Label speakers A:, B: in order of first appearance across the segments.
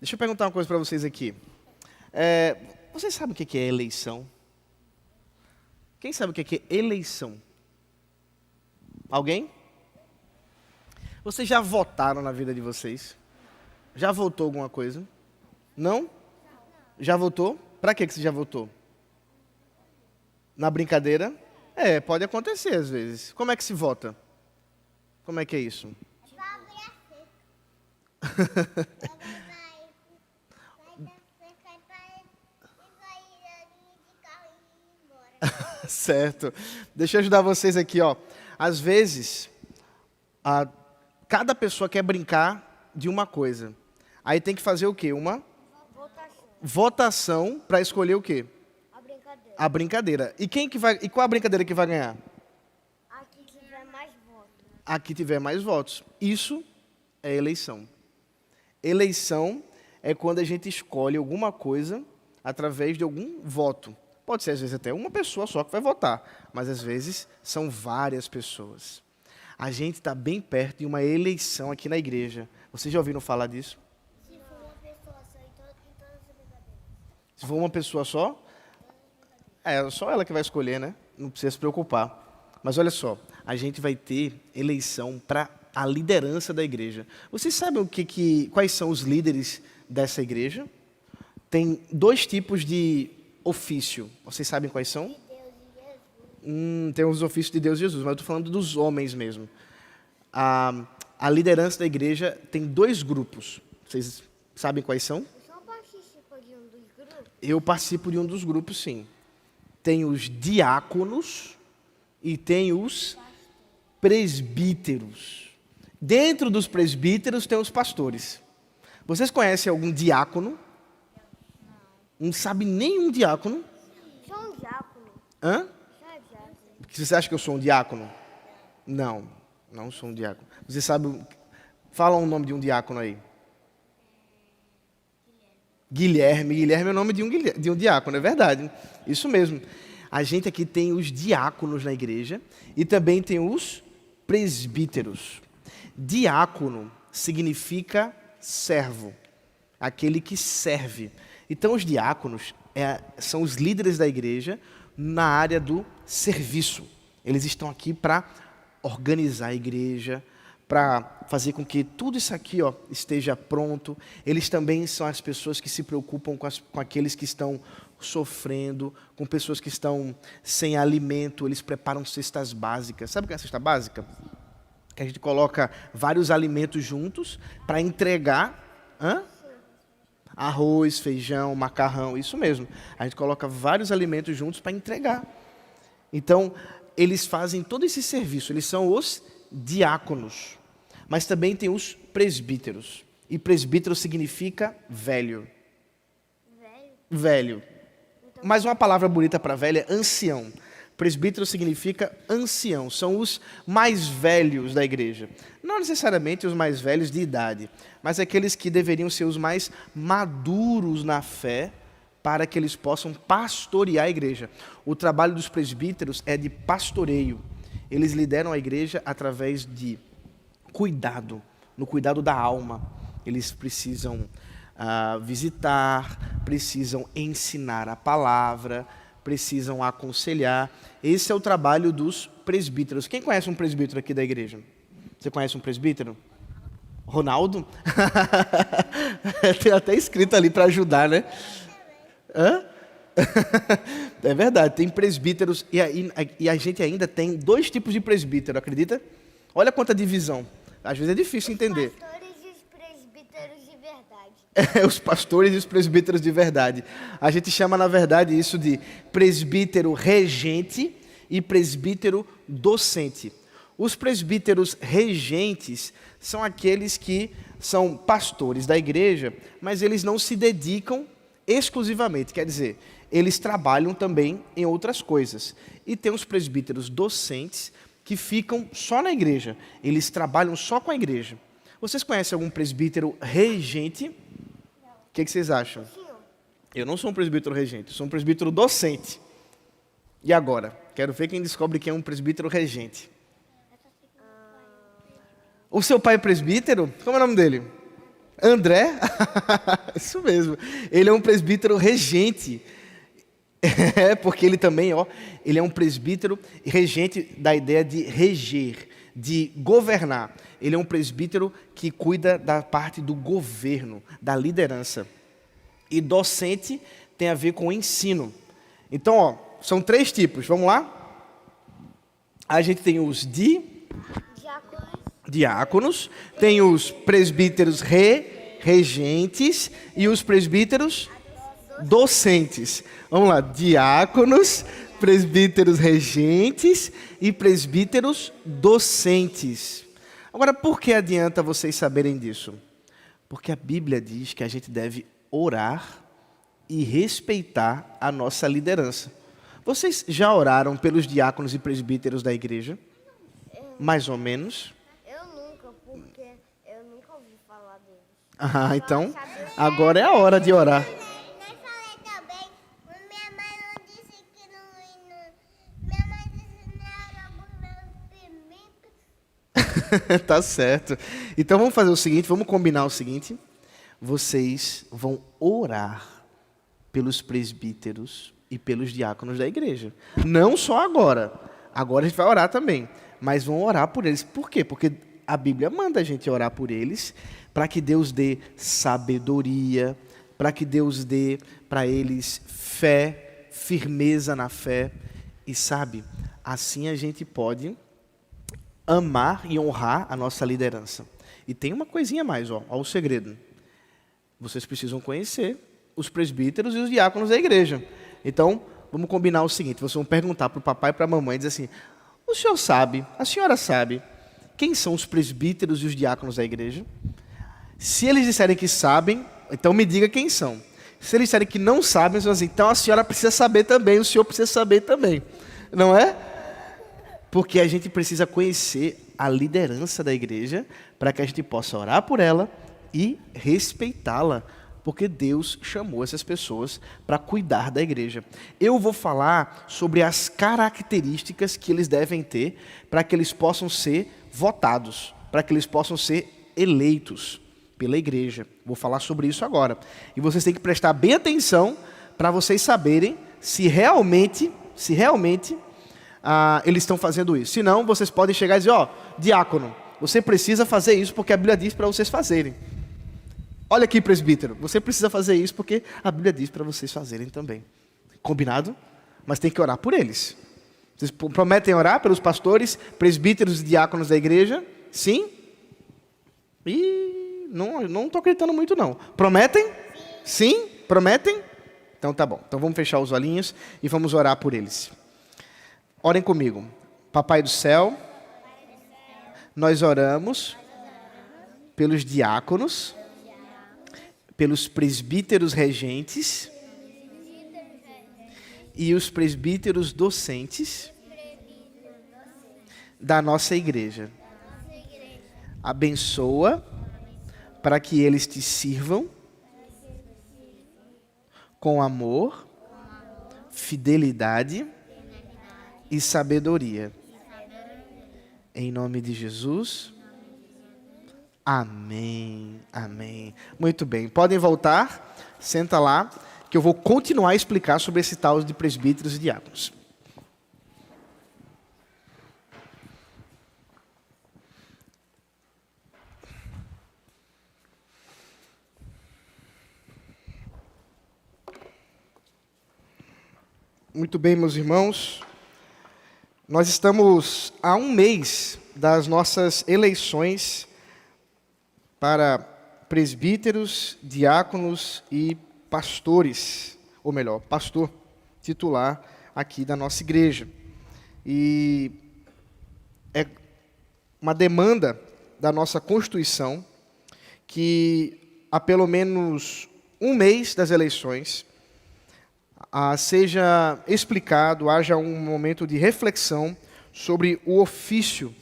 A: Deixa eu perguntar uma coisa para vocês aqui. Vocês sabem o que é eleição? Quem sabe o que é eleição? Alguém? Vocês já votaram na vida de vocês? Já votou alguma coisa? Não? Já votou? Para que você já votou? Na brincadeira? Pode acontecer às vezes. Como é que se vota? Como é que é isso? Certo. Deixa eu ajudar vocês aqui, ó. Às vezes, cada pessoa quer brincar de uma coisa. Aí tem que fazer o quê? Uma votação para escolher o quê? A brincadeira. E qual a brincadeira que vai ganhar?
B: A que tiver mais votos.
A: A que tiver mais votos. Isso é eleição. Eleição é quando a gente escolhe alguma coisa através de algum voto. Pode ser, às vezes, até uma pessoa só que vai votar, mas, às vezes, são várias pessoas. A gente está bem perto de uma eleição aqui na igreja. Vocês já ouviram falar disso?
B: Se for uma pessoa só em todas as brincadeiras.
A: Se for uma pessoa só, é só ela que vai escolher, né? Não precisa se preocupar. Mas olha só, a gente vai ter eleição para a liderança da igreja. Vocês sabem quais são os líderes dessa igreja? Tem dois tipos de ofício. Vocês sabem quais são?
B: Deus e Jesus.
A: Tem os ofícios de Deus e Jesus, mas eu estou falando dos homens mesmo. A liderança da igreja tem dois grupos. Vocês sabem quais são?
B: O senhor participa de um dos grupos?
A: Eu participo de um dos grupos, sim. Tem os diáconos e tem os presbíteros. Dentro dos presbíteros tem os pastores. Vocês conhecem algum diácono? Não sabe nenhum diácono?
B: Sou um diácono.
A: Hã?
B: Sou diácono.
A: Você acha que eu sou um diácono? Não, não sou um diácono. Você sabe... Fala um nome de um diácono aí. Guilherme. Guilherme é o nome de um diácono, é verdade. Isso mesmo. A gente aqui tem os diáconos na igreja e também tem os presbíteros. Diácono significa servo, aquele que serve. Então, os diáconos são os líderes da igreja na área do serviço. Eles estão aqui para organizar a igreja, para fazer com que tudo isso aqui esteja pronto. Eles também são as pessoas que se preocupam com aqueles que estão sofrendo, com pessoas que estão sem alimento. Eles preparam cestas básicas. Sabe o que é a cesta básica? Que a gente coloca vários alimentos juntos para entregar... Arroz, feijão, macarrão, isso mesmo. A gente coloca vários alimentos juntos para entregar. Então, eles fazem todo esse serviço. Eles são os diáconos. Mas também tem os presbíteros. E presbítero significa velho. Velho. Mas uma palavra bonita para velho é ancião. Presbítero significa ancião. São os mais velhos da igreja. Não necessariamente os mais velhos de idade, mas aqueles que deveriam ser os mais maduros na fé para que eles possam pastorear a igreja. O trabalho dos presbíteros é de pastoreio. Eles lideram a igreja através de cuidado, no cuidado da alma. Eles precisam visitar, precisam ensinar a palavra, precisam aconselhar. Esse é o trabalho dos presbíteros. Quem conhece um presbítero aqui da igreja? Você conhece um presbítero? Ronaldo? Tem até escrito ali para ajudar, né? Hã? É verdade, tem presbíteros e a gente ainda tem dois tipos de presbítero, acredita? Olha quanta divisão. Às vezes é difícil entender.
B: Os pastores e os presbíteros de verdade.
A: Os pastores e os presbíteros de verdade. A gente chama, na verdade, isso de presbítero regente e presbítero docente. Os presbíteros regentes são aqueles que são pastores da igreja, mas eles não se dedicam exclusivamente, quer dizer, eles trabalham também em outras coisas. E tem os presbíteros docentes que ficam só na igreja, eles trabalham só com a igreja. Vocês conhecem algum presbítero regente? O que vocês acham? Eu não sou um presbítero regente, eu sou um presbítero docente. E agora? Quero ver quem descobre quem é um presbítero regente. O seu pai é presbítero? Como é o nome dele? André, isso mesmo, ele é um presbítero regente. É, porque ele também, ele é um presbítero regente da ideia de reger, de governar. Ele é um presbítero que cuida da parte do governo, da liderança. E docente tem a ver com ensino. Então, são 3 tipos, vamos lá? A gente tem os diáconos, tem os presbíteros regentes e os presbíteros docentes. Vamos lá, diáconos, presbíteros regentes e presbíteros docentes. Agora, por que adianta vocês saberem disso? Porque a Bíblia diz que a gente deve orar e respeitar a nossa liderança. Vocês já oraram pelos diáconos e presbíteros da igreja? Mais ou menos?
B: Eu nunca, porque eu nunca ouvi falar deles.
A: Ah, então, agora é a hora de orar.
B: Nós falei também, minha mãe não disse que minha mãe disse que não era por meus.
A: Tá certo. Então vamos fazer o seguinte, vamos combinar o seguinte. Vocês vão orar pelos presbíteros e pelos diáconos da igreja. Não só agora. Agora a gente vai orar também. Mas vão orar por eles. Por quê? Porque a Bíblia manda a gente orar por eles para que Deus dê sabedoria, para que Deus dê para eles fé, firmeza na fé. E sabe, assim a gente pode amar e honrar a nossa liderança. E tem uma coisinha a mais, ó o segredo. Vocês precisam conhecer os presbíteros e os diáconos da igreja. Então, vamos combinar o seguinte, vocês vão perguntar para o papai e para a mamãe, dizer assim, o senhor sabe, a senhora sabe, quem são os presbíteros e os diáconos da igreja? Se eles disserem que sabem, então me diga quem são. Se eles disserem que não sabem, eles vão dizer, então a senhora precisa saber também, o senhor precisa saber também. Não é? Porque a gente precisa conhecer a liderança da igreja para que a gente possa orar por ela e respeitá-la, porque Deus chamou essas pessoas para cuidar da igreja. Eu vou falar sobre as características que eles devem ter para que eles possam ser votados, para que eles possam ser eleitos pela igreja. Vou falar sobre isso agora. E vocês têm que prestar bem atenção para vocês saberem se realmente eles estão fazendo isso. Se não, vocês podem chegar e dizer, diácono, você precisa fazer isso porque a Bíblia diz para vocês fazerem. Olha aqui, presbítero, você precisa fazer isso porque a Bíblia diz para vocês fazerem também. Combinado? Mas tem que orar por eles. Vocês prometem orar pelos pastores, presbíteros e diáconos da igreja? Sim? E não estou acreditando muito não. Prometem? Sim? Prometem? Então tá bom. Então vamos fechar os olhinhos e vamos orar por eles. Orem comigo. Papai do céu, nós oramos pelos diáconos, pelos presbíteros regentes e os presbíteros docentes da nossa igreja. Abençoa para que eles te sirvam com amor, fidelidade e sabedoria. Em nome de Jesus. Amém, amém. Muito bem, podem voltar, senta lá, que eu vou continuar a explicar sobre esse tal de presbíteros e diáconos. Muito bem, meus irmãos, nós estamos há um mês das nossas eleições para presbíteros, diáconos e pastores, ou melhor, pastor titular aqui da nossa igreja. E é uma demanda da nossa Constituição que há pelo menos um mês das eleições seja explicado, haja um momento de reflexão sobre o ofício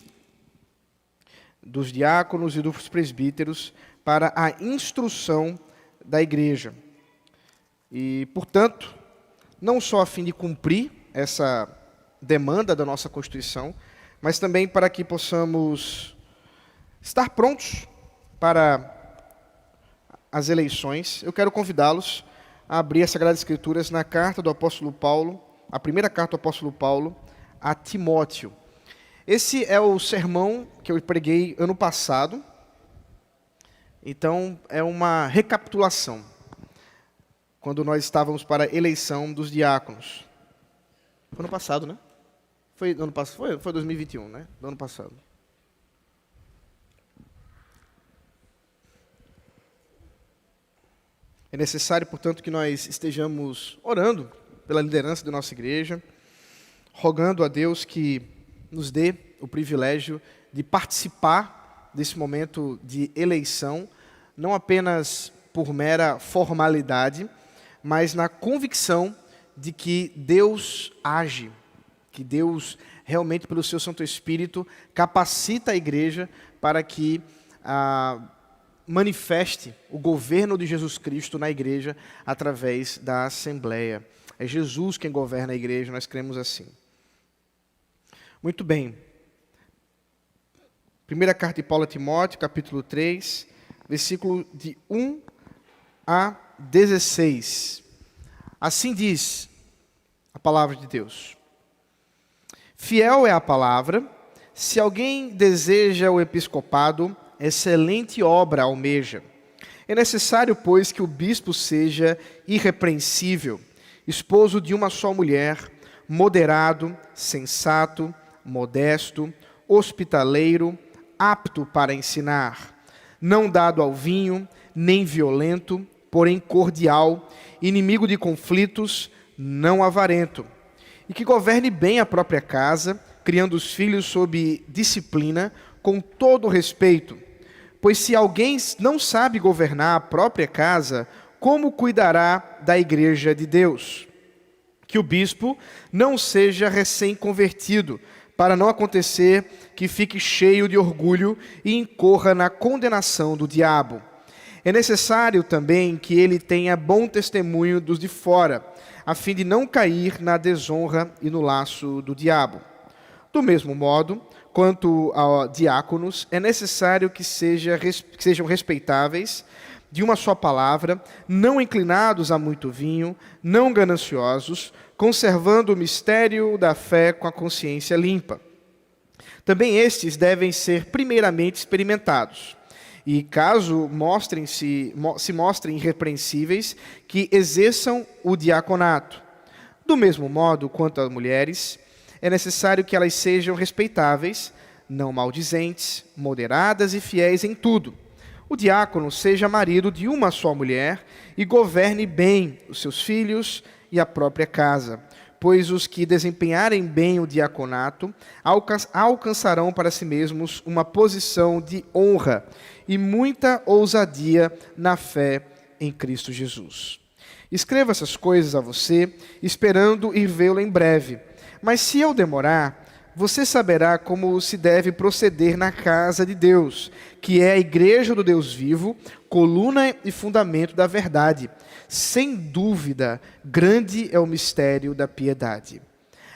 A: dos diáconos e dos presbíteros para a instrução da igreja. E, portanto, não só a fim de cumprir essa demanda da nossa Constituição, mas também para que possamos estar prontos para as eleições, eu quero convidá-los a abrir as Sagradas Escrituras na carta do apóstolo Paulo, a primeira carta do apóstolo Paulo a Timóteo. Esse é o sermão que eu preguei ano passado, então é uma recapitulação, quando nós estávamos para a eleição dos diáconos. Foi ano passado, né? Foi 2021, né? Do ano passado. É necessário, portanto, que nós estejamos orando pela liderança da nossa igreja, rogando a Deus que nos dê o privilégio de participar desse momento de eleição, não apenas por mera formalidade, mas na convicção de que Deus age, que Deus realmente, pelo seu Santo Espírito, capacita a igreja para que manifeste o governo de Jesus Cristo na igreja através da Assembleia. É Jesus quem governa a igreja, nós cremos assim. Muito bem. Primeira carta de Paulo a Timóteo, capítulo 3, versículo de 1 a 16. Assim diz a palavra de Deus. Fiel é a palavra, se alguém deseja o episcopado, excelente obra almeja. É necessário, pois, que o bispo seja irrepreensível, esposo de uma só mulher, moderado, sensato, modesto, hospitaleiro, apto para ensinar, não dado ao vinho, nem violento, porém cordial, inimigo de conflitos, não avarento, e que governe bem a própria casa, criando os filhos sob disciplina, com todo respeito. Pois se alguém não sabe governar a própria casa, como cuidará da igreja de Deus? Que o bispo não seja recém-convertido, para não acontecer que fique cheio de orgulho e incorra na condenação do diabo. É necessário também que ele tenha bom testemunho dos de fora, a fim de não cair na desonra e no laço do diabo. Do mesmo modo, quanto a diáconos, é necessário que sejam respeitáveis, de uma só palavra, não inclinados a muito vinho, não gananciosos, conservando o mistério da fé com a consciência limpa. Também estes devem ser primeiramente experimentados, e caso se mostrem irrepreensíveis, que exerçam o diaconato. Do mesmo modo, quanto às mulheres, é necessário que elas sejam respeitáveis, não maldizentes, moderadas e fiéis em tudo. O diácono seja marido de uma só mulher e governe bem os seus filhos e a própria casa, pois os que desempenharem bem o diaconato alcançarão para si mesmos uma posição de honra e muita ousadia na fé em Cristo Jesus. Escrevo essas coisas a você, esperando ir vê-lo em breve. Mas se eu demorar, você saberá como se deve proceder na casa de Deus, que é a igreja do Deus vivo, coluna e fundamento da verdade. Sem dúvida, grande é o mistério da piedade.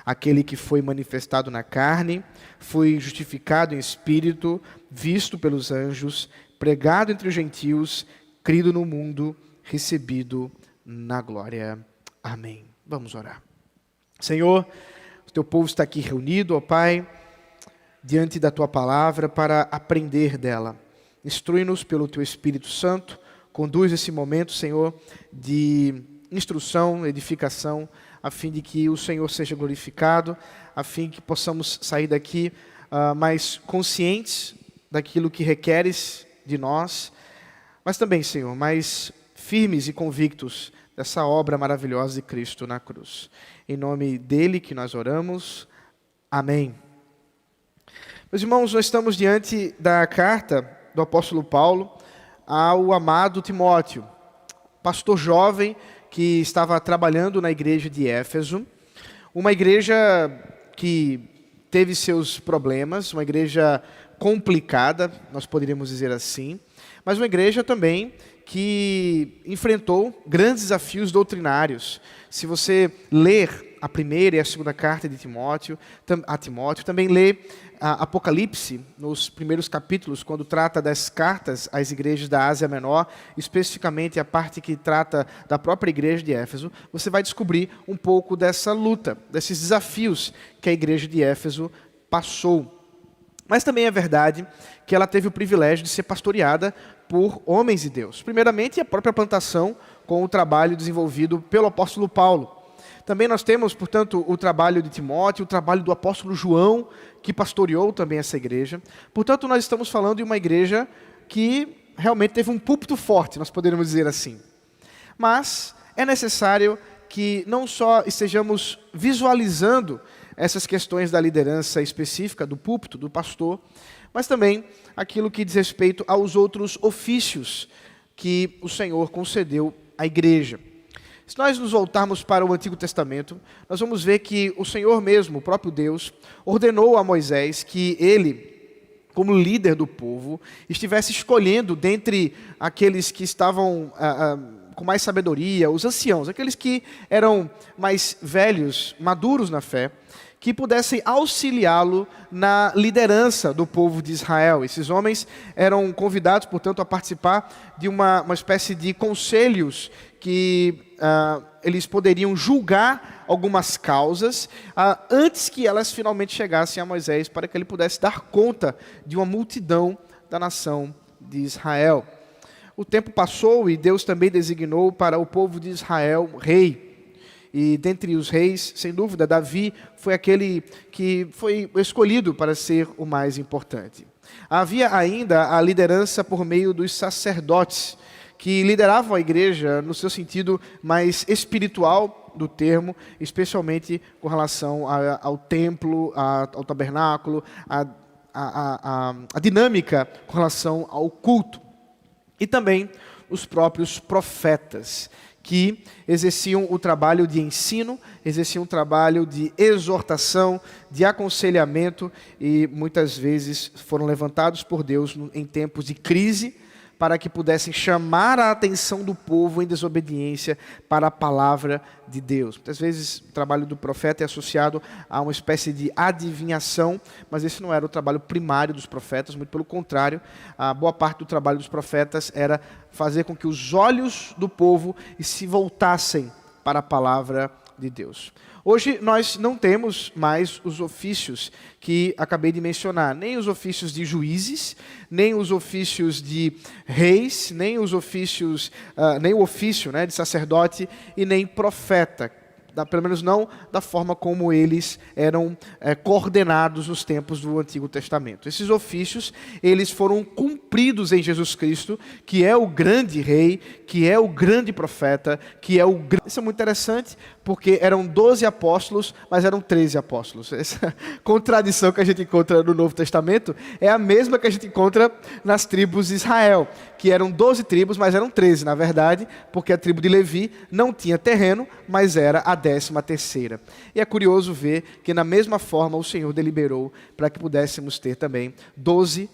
A: Aquele que foi manifestado na carne, foi justificado em espírito, visto pelos anjos, pregado entre os gentios, crido no mundo, recebido na glória. Amém. Vamos orar. Senhor, o teu povo está aqui reunido, ó Pai, diante da tua palavra para aprender dela. Instrui-nos pelo teu Espírito Santo, conduz esse momento, Senhor, de instrução, edificação, a fim de que o Senhor seja glorificado, a fim que possamos sair daqui mais conscientes daquilo que requeres de nós, mas também, Senhor, mais firmes e convictos dessa obra maravilhosa de Cristo na cruz. Em nome dele que nós oramos. Amém. Meus irmãos, nós estamos diante da carta do apóstolo Paulo ao amado Timóteo, pastor jovem que estava trabalhando na igreja de Éfeso, uma igreja que teve seus problemas, uma igreja complicada, nós poderíamos dizer assim, mas uma igreja também que enfrentou grandes desafios doutrinários. Se você ler a primeira e a segunda carta de Timóteo, a Timóteo. Também lê Apocalipse, nos primeiros capítulos, quando trata das cartas às igrejas da Ásia Menor, especificamente a parte que trata da própria igreja de Éfeso. Você vai descobrir um pouco dessa luta, desses desafios que a igreja de Éfeso passou. Mas também é verdade que ela teve o privilégio de ser pastoreada por homens de Deus. Primeiramente, a própria plantação com o trabalho desenvolvido pelo apóstolo Paulo. Também nós temos, portanto, o trabalho de Timóteo, o trabalho do apóstolo João, que pastoreou também essa igreja. Portanto, nós estamos falando de uma igreja que realmente teve um púlpito forte, nós poderíamos dizer assim. Mas é necessário que não só estejamos visualizando essas questões da liderança específica, do púlpito, do pastor, mas também aquilo que diz respeito aos outros ofícios que o Senhor concedeu à igreja. Se nós nos voltarmos para o Antigo Testamento, nós vamos ver que o Senhor mesmo, o próprio Deus, ordenou a Moisés que ele, como líder do povo, estivesse escolhendo dentre aqueles que estavam com mais sabedoria, os anciãos, aqueles que eram mais velhos, maduros na fé, que pudessem auxiliá-lo na liderança do povo de Israel. Esses homens eram convidados, portanto, a participar de uma espécie de conselhos que eles poderiam julgar algumas causas antes que elas finalmente chegassem a Moisés, para que ele pudesse dar conta de uma multidão da nação de Israel. O tempo passou e Deus também designou para o povo de Israel um rei. E dentre os reis, sem dúvida, Davi foi aquele que foi escolhido para ser o mais importante. Havia ainda a liderança por meio dos sacerdotes, que lideravam a igreja no seu sentido mais espiritual do termo, especialmente com relação ao templo, ao tabernáculo, a dinâmica com relação ao culto. E também os próprios profetas, que exerciam o trabalho de ensino, exerciam o trabalho de exortação, de aconselhamento e muitas vezes foram levantados por Deus em tempos de crise para que pudessem chamar a atenção do povo em desobediência para a palavra de Deus. Muitas vezes o trabalho do profeta é associado a uma espécie de adivinhação, mas esse não era o trabalho primário dos profetas, muito pelo contrário, a boa parte do trabalho dos profetas era fazer com que os olhos do povo se voltassem para a palavra de Deus. Hoje nós não temos mais os ofícios que acabei de mencionar, nem os ofícios de juízes, nem os ofícios de reis, nem os ofícios, nem o ofício, de sacerdote e nem profeta. Pelo menos não da forma como eles eram coordenados nos tempos do Antigo Testamento. Esses ofícios, eles foram cumpridos em Jesus Cristo, que é o grande rei, que é o grande profeta, que é o grande... Isso é muito interessante, porque eram 12 apóstolos, mas eram 13 apóstolos. Essa contradição que a gente encontra no Novo Testamento é a mesma que a gente encontra nas tribos de Israel, que eram 12 tribos, mas eram 13, na verdade, porque a tribo de Levi não tinha terreno, mas era a 13ª. E é curioso ver que, na mesma forma, o Senhor deliberou para que pudéssemos ter também 12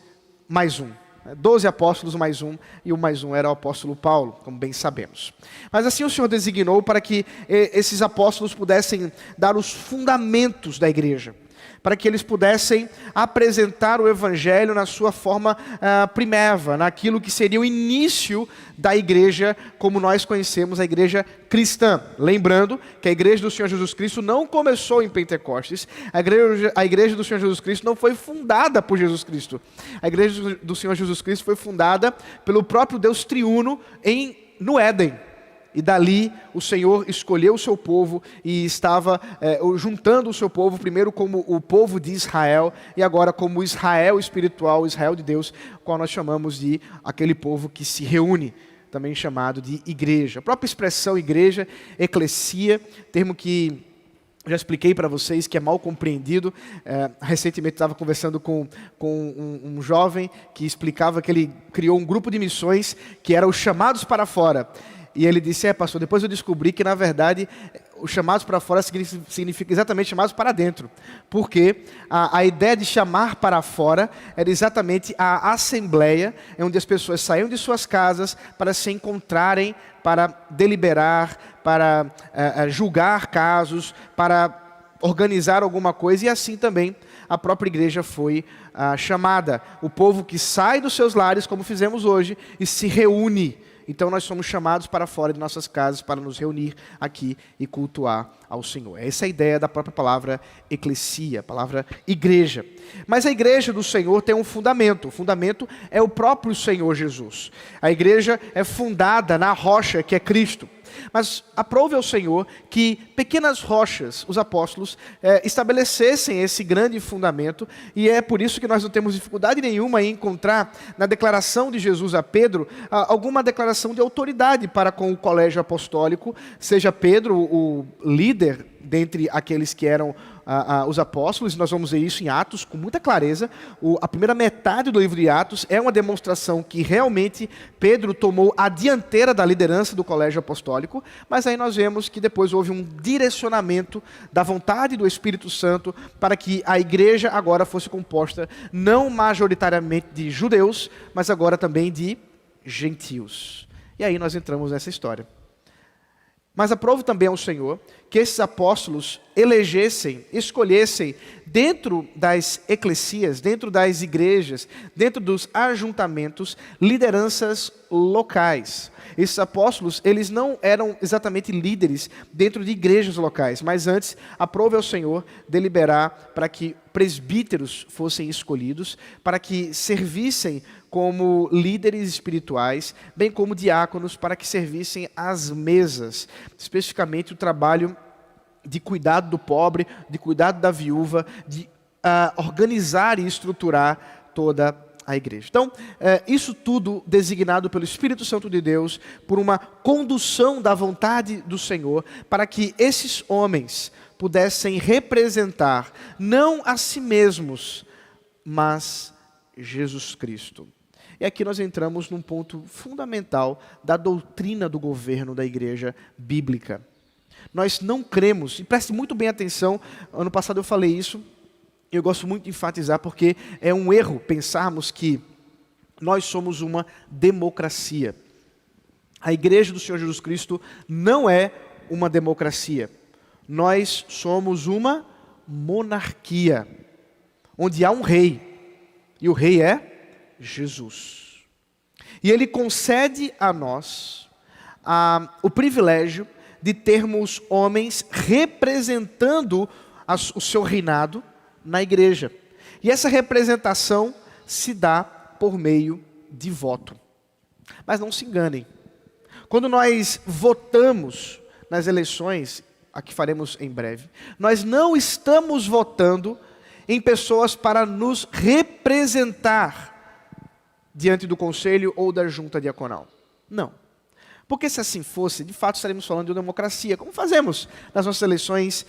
A: mais um. 12 apóstolos mais um, e o mais um era o apóstolo Paulo, como bem sabemos. Mas assim o Senhor designou para que esses apóstolos pudessem dar os fundamentos da igreja, para que eles pudessem apresentar o Evangelho na sua forma primeva, naquilo que seria o início da igreja, como nós conhecemos a igreja cristã. Lembrando que a igreja do Senhor Jesus Cristo não começou em Pentecostes, a igreja do Senhor Jesus Cristo não foi fundada por Jesus Cristo. A igreja do Senhor Jesus Cristo foi fundada pelo próprio Deus triuno no Éden. E dali o Senhor escolheu o seu povo e estava juntando o seu povo, primeiro como o povo de Israel, e agora como Israel espiritual, o Israel de Deus, qual nós chamamos de aquele povo que se reúne, também chamado de igreja. A própria expressão igreja, eclesia, termo que já expliquei para vocês que é mal compreendido. Recentemente estava conversando com um jovem que explicava que ele criou um grupo de missões que era os chamados para fora. E ele disse, pastor, depois eu descobri que, na verdade, os chamados para fora significa exatamente chamados para dentro. Porque a ideia de chamar para fora era exatamente a assembleia, onde as pessoas saíam de suas casas para se encontrarem, para deliberar, para julgar casos, para organizar alguma coisa, e assim também a própria igreja foi chamada. O povo que sai dos seus lares, como fizemos hoje, e se reúne. Então nós somos chamados para fora de nossas casas para nos reunir aqui e cultuar ao Senhor. Essa é a ideia da própria palavra eclesia, a palavra igreja. Mas a igreja do Senhor tem um fundamento. O fundamento é o próprio Senhor Jesus. A igreja é fundada na rocha que é Cristo. Mas aprove ao Senhor que pequenas rochas, os apóstolos, estabelecessem esse grande fundamento, e é por isso que nós não temos dificuldade nenhuma em encontrar na declaração de Jesus a Pedro alguma declaração de autoridade para com o colégio apostólico, seja Pedro o líder dentre aqueles que eram os apóstolos, e nós vamos ver isso em Atos com muita clareza. A primeira metade do livro de Atos é uma demonstração que realmente Pedro tomou a dianteira da liderança do colégio apostólico, mas aí nós vemos que depois houve um direcionamento da vontade do Espírito Santo para que a igreja agora fosse composta não majoritariamente de judeus, mas agora também de gentios. E aí nós entramos nessa história. Mas aprove também ao Senhor que esses apóstolos escolhessem dentro das eclesias, dentro das igrejas, dentro dos ajuntamentos, lideranças locais. Esses apóstolos, eles não eram exatamente líderes dentro de igrejas locais, mas antes aprove ao Senhor deliberar para que presbíteros fossem escolhidos, para que servissem como líderes espirituais, bem como diáconos para que servissem às mesas, especificamente o trabalho de cuidado do pobre, de cuidado da viúva, de organizar e estruturar toda a igreja. Então, isso tudo designado pelo Espírito Santo de Deus, por uma condução da vontade do Senhor, para que esses homens pudessem representar não a si mesmos, mas Jesus Cristo. E aqui nós entramos num ponto fundamental da doutrina do governo da igreja bíblica. Nós não cremos, e preste muito bem atenção, ano passado eu falei isso, eu gosto muito de enfatizar porque é um erro pensarmos que nós somos uma democracia. A igreja do Senhor Jesus Cristo não é uma democracia. Nós somos uma monarquia, onde há um rei, e o rei é Jesus. E ele concede a nós o privilégio de termos homens representando o seu reinado na igreja. E essa representação se dá por meio de voto. Mas não se enganem. Quando nós votamos nas eleições, a que faremos em breve, nós não estamos votando em pessoas para nos representar diante do conselho ou da junta diaconal. Não. Porque se assim fosse, de fato estaremos falando de uma democracia, como fazemos nas nossas eleições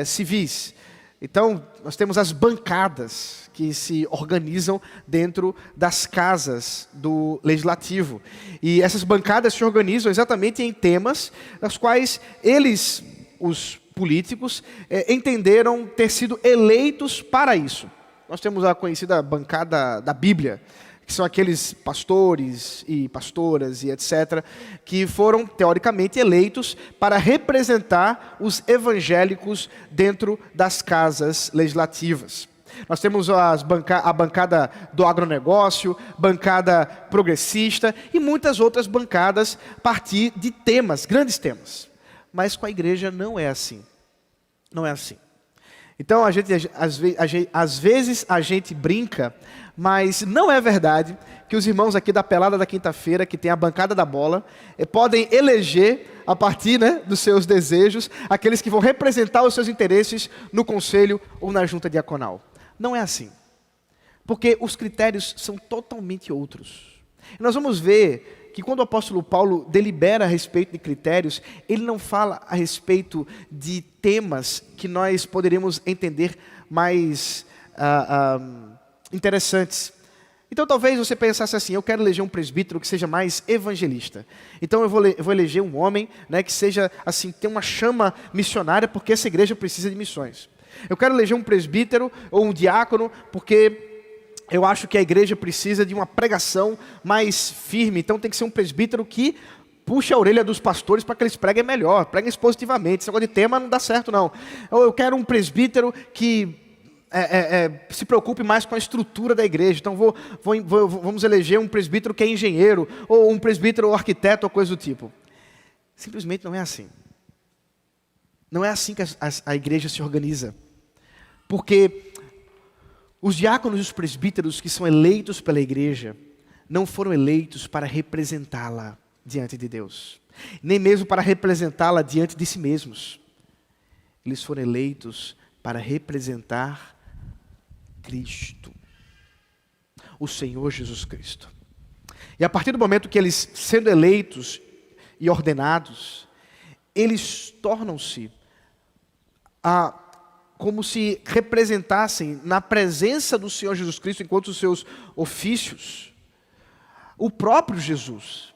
A: civis. Então, nós temos as bancadas que se organizam dentro das casas do legislativo. E essas bancadas se organizam exatamente em temas das quais eles, os políticos, entenderam ter sido eleitos para isso. Nós temos a conhecida bancada da Bíblia, que são aqueles pastores e pastoras e etc., que foram, teoricamente, eleitos para representar os evangélicos dentro das casas legislativas. Nós temos a bancada do agronegócio, bancada progressista e muitas outras bancadas a partir de temas, grandes temas. Mas com a igreja não é assim. Não é assim. Então, às vezes a gente brinca, mas não é verdade que os irmãos aqui da Pelada da Quinta-feira, que tem a bancada da bola, podem eleger, a partir dos seus desejos, aqueles que vão representar os seus interesses no conselho ou na junta diaconal. Não é assim. Porque os critérios são totalmente outros. E nós vamos ver que quando o apóstolo Paulo delibera a respeito de critérios, ele não fala a respeito de temas que nós poderíamos entender mais interessantes. Então talvez você pensasse assim, eu quero eleger um presbítero que seja mais evangelista. Então eu vou eleger um homem, né, que seja assim, tem uma chama missionária, porque essa igreja precisa de missões. Eu quero eleger um presbítero ou um diácono, porque eu acho que a igreja precisa de uma pregação mais firme. Então tem que ser um presbítero que puxe a orelha dos pastores para que eles preguem melhor, preguem expositivamente. Esse negócio de tema não dá certo, não. Eu quero um presbítero que se preocupe mais com a estrutura da igreja. Então vamos eleger um presbítero que é engenheiro, ou um presbítero ou arquiteto, ou coisa do tipo. Simplesmente não é assim. Não é assim que a igreja se organiza. Porque os diáconos e os presbíteros que são eleitos pela igreja não foram eleitos para representá-la diante de Deus, nem mesmo para representá-la diante de si mesmos. Eles foram eleitos para representar Cristo, o Senhor Jesus Cristo. E a partir do momento que eles, sendo eleitos e ordenados, eles tornam-se como se representassem na presença do Senhor Jesus Cristo, enquanto os seus ofícios, o próprio Jesus.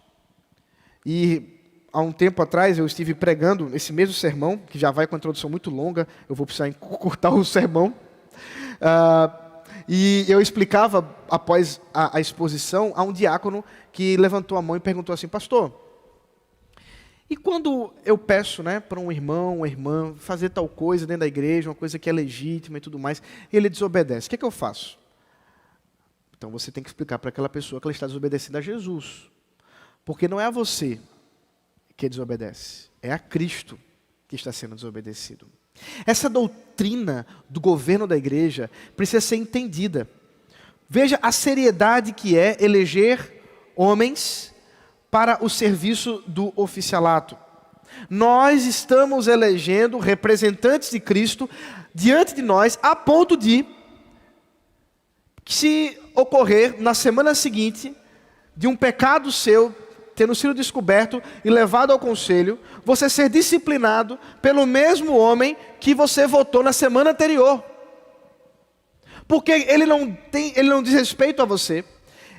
A: E há um tempo atrás eu estive pregando esse mesmo sermão, que já vai com a introdução muito longa, eu vou precisar encurtar o sermão. E eu explicava, após a exposição, a um diácono que levantou a mão e perguntou assim, pastor, e quando eu peço, né, para um irmão, uma irmã, fazer tal coisa dentro da igreja, uma coisa que é legítima e tudo mais, e ele desobedece, o que é que eu faço? Então você tem que explicar para aquela pessoa que ela está desobedecendo a Jesus. Porque não é a você que desobedece, é a Cristo que está sendo desobedecido. Essa doutrina do governo da igreja precisa ser entendida. Veja a seriedade que é eleger homens para o serviço do oficialato. Nós estamos elegendo representantes de Cristo diante de nós, a ponto de, se ocorrer na semana seguinte, de um pecado seu tendo sido descoberto e levado ao conselho, você ser disciplinado pelo mesmo homem que você votou na semana anterior. Porque ele não diz respeito a você,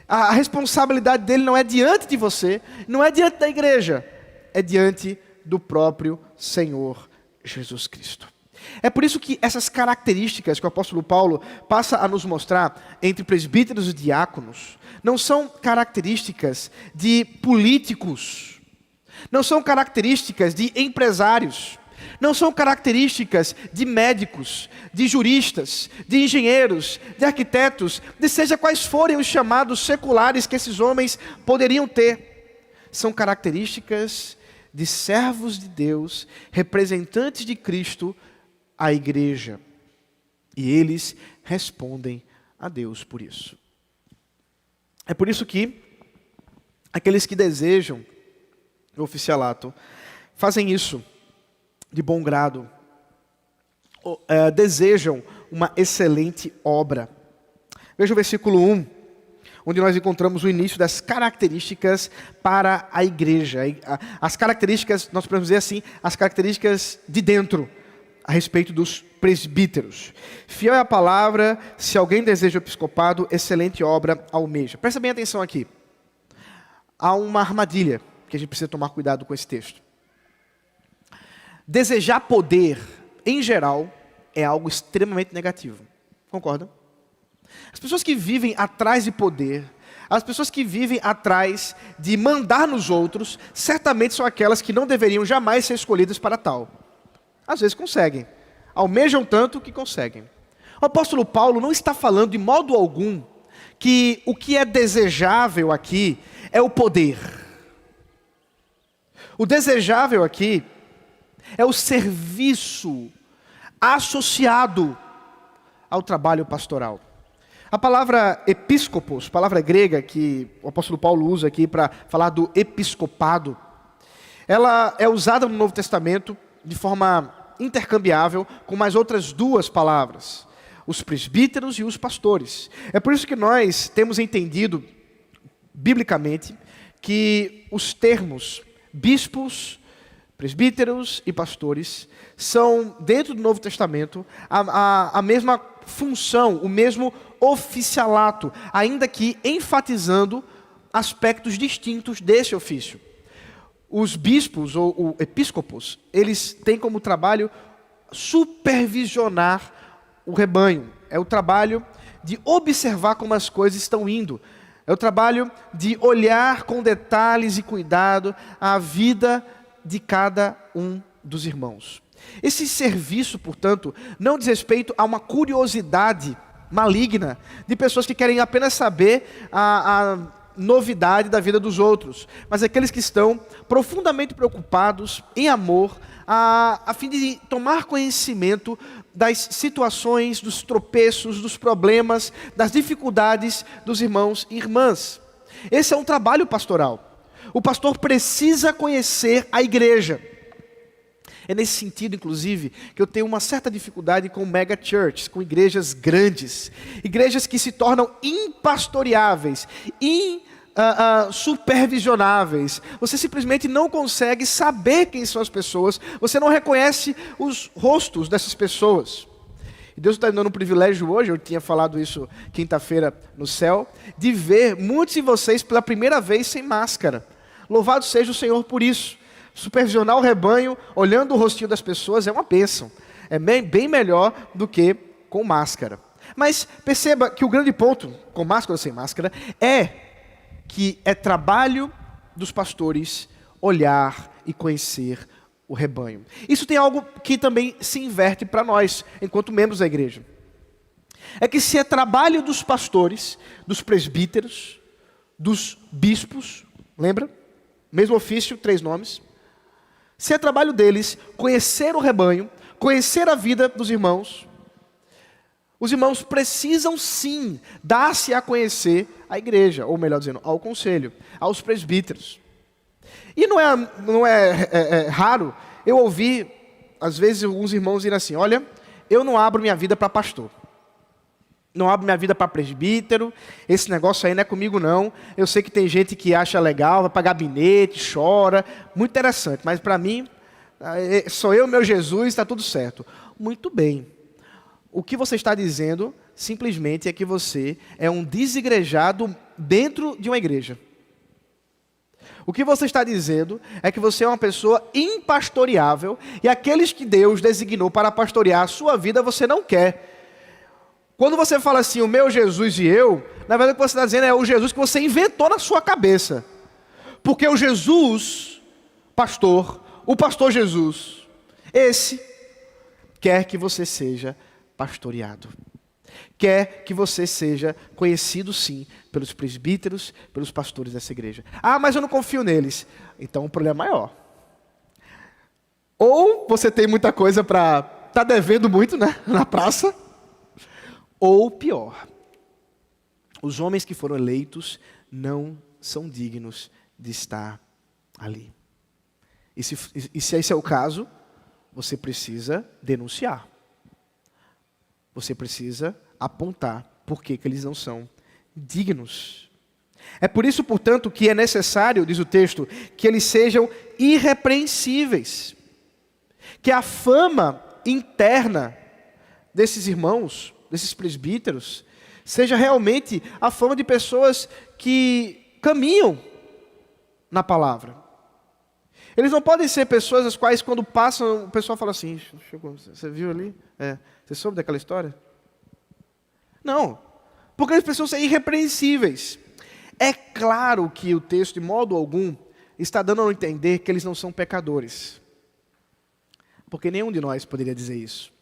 A: a responsabilidade dele não é diante de você, não é diante da igreja, é diante do próprio Senhor Jesus Cristo. É por isso que essas características que o apóstolo Paulo passa a nos mostrar entre presbíteros e diáconos, não são características de políticos, não são características de empresários, não são características de médicos, de juristas, de engenheiros, de arquitetos, de seja quais forem os chamados seculares que esses homens poderiam ter. São características de servos de Deus, representantes de Cristo, à igreja. E eles respondem a Deus por isso. É por isso que aqueles que desejam o oficialato fazem isso de bom grado, desejam uma excelente obra. Veja o versículo 1, onde nós encontramos o início das características para a igreja. As características, nós podemos dizer assim, as características de dentro, a respeito dos presbíteros. Fiel é a palavra, se alguém deseja o episcopado, excelente obra almeja. Presta bem atenção aqui. Há uma armadilha que a gente precisa tomar cuidado com esse texto. Desejar poder, em geral, é algo extremamente negativo. Concordam? As pessoas que vivem atrás de poder, as pessoas que vivem atrás de mandar nos outros, certamente são aquelas que não deveriam jamais ser escolhidas para tal. Às vezes conseguem, almejam tanto que conseguem. O apóstolo Paulo não está falando de modo algum que o que é desejável aqui é o poder. O desejável aqui é o serviço associado ao trabalho pastoral. A palavra episcopos, palavra grega que o apóstolo Paulo usa aqui para falar do episcopado, ela é usada no Novo Testamento de forma intercambiável com mais outras duas palavras, os presbíteros e os pastores. É por isso que nós temos entendido, biblicamente, que os termos bispos, presbíteros e pastores são, dentro do Novo Testamento, a mesma função, o mesmo oficialato, ainda que enfatizando aspectos distintos desse ofício. Os bispos ou episcopos, eles têm como trabalho supervisionar o rebanho. É o trabalho de observar como as coisas estão indo. É o trabalho de olhar com detalhes e cuidado a vida de cada um dos irmãos. Esse serviço, portanto, não diz respeito a uma curiosidade maligna de pessoas que querem apenas saber a novidade da vida dos outros, mas aqueles que estão profundamente preocupados em amor, a fim de tomar conhecimento das situações, dos tropeços, dos problemas, das dificuldades dos irmãos e irmãs. Esse é um trabalho pastoral. O pastor precisa conhecer a igreja. É nesse sentido, inclusive, que eu tenho uma certa dificuldade com mega churches, com igrejas grandes. Igrejas que se tornam impastoreáveis, supervisionáveis. Você simplesmente não consegue saber quem são as pessoas, você não reconhece os rostos dessas pessoas. E Deus está me dando um privilégio hoje, eu tinha falado isso quinta-feira no céu, de ver muitos de vocês pela primeira vez sem máscara. Louvado seja o Senhor por isso. Supervisionar o rebanho, olhando o rostinho das pessoas, é uma bênção. É bem melhor do que com máscara. Mas perceba que o grande ponto, com máscara ou sem máscara, é que é trabalho dos pastores olhar e conhecer o rebanho. Isso tem algo que também se inverte para nós, enquanto membros da igreja. É que se é trabalho dos pastores, dos presbíteros, dos bispos, lembra? Mesmo ofício, 3 nomes. Se é trabalho deles conhecer o rebanho, conhecer a vida dos irmãos, os irmãos precisam sim dar-se a conhecer à igreja, ou melhor dizendo, ao conselho, aos presbíteros. E não é raro eu ouvir, às vezes, alguns irmãos dizerem assim: olha, eu não abro minha vida para pastor. Não abro minha vida para presbítero, esse negócio aí não é comigo não. Eu sei que tem gente que acha legal, vai para gabinete, chora, muito interessante. Mas para mim, sou eu, meu Jesus, está tudo certo. Muito bem. O que você está dizendo, simplesmente, é que você é um desigrejado dentro de uma igreja. O que você está dizendo é que você é uma pessoa impastoreável e aqueles que Deus designou para pastorear a sua vida, você não quer. Quando você fala assim, o meu Jesus e eu, na verdade o que você está dizendo é o Jesus que você inventou na sua cabeça. Porque o Jesus, o pastor Jesus, esse quer que você seja pastoreado. Quer que você seja conhecido sim, pelos presbíteros, pelos pastores dessa igreja. Ah, mas eu não confio neles. Então o problema é maior. Ou você tem muita coisa para estar devendo muito, né, na praça. Ou pior, os homens que foram eleitos não são dignos de estar ali. E se esse é o caso, você precisa denunciar. Você precisa apontar por que eles não são dignos. É por isso, portanto, que é necessário, diz o texto, que eles sejam irrepreensíveis. Que a fama interna desses irmãos, desses presbíteros, seja realmente a fama de pessoas que caminham na palavra. Eles não podem ser pessoas as quais, quando passam, o pessoal fala assim: chegou, você viu ali? Você soube daquela história? Não, porque eles precisam ser irrepreensíveis. É claro que o texto, de modo algum, está dando a entender que eles não são pecadores. Porque nenhum de nós poderia dizer isso.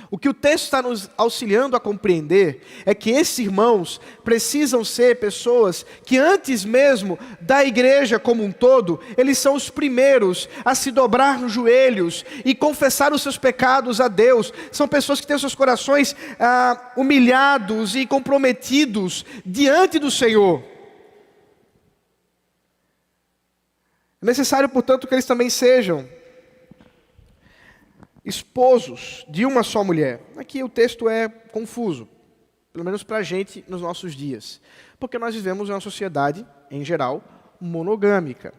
A: O que o texto está nos auxiliando a compreender é que esses irmãos precisam ser pessoas que antes mesmo da igreja como um todo, eles são os primeiros a se dobrar nos joelhos e confessar os seus pecados a Deus. São pessoas que têm os seus corações humilhados e comprometidos diante do Senhor. É necessário, portanto, que eles também sejam esposos de uma só mulher. Aqui o texto é confuso, pelo menos para a gente nos nossos dias, porque nós vivemos em uma sociedade, em geral, monogâmica.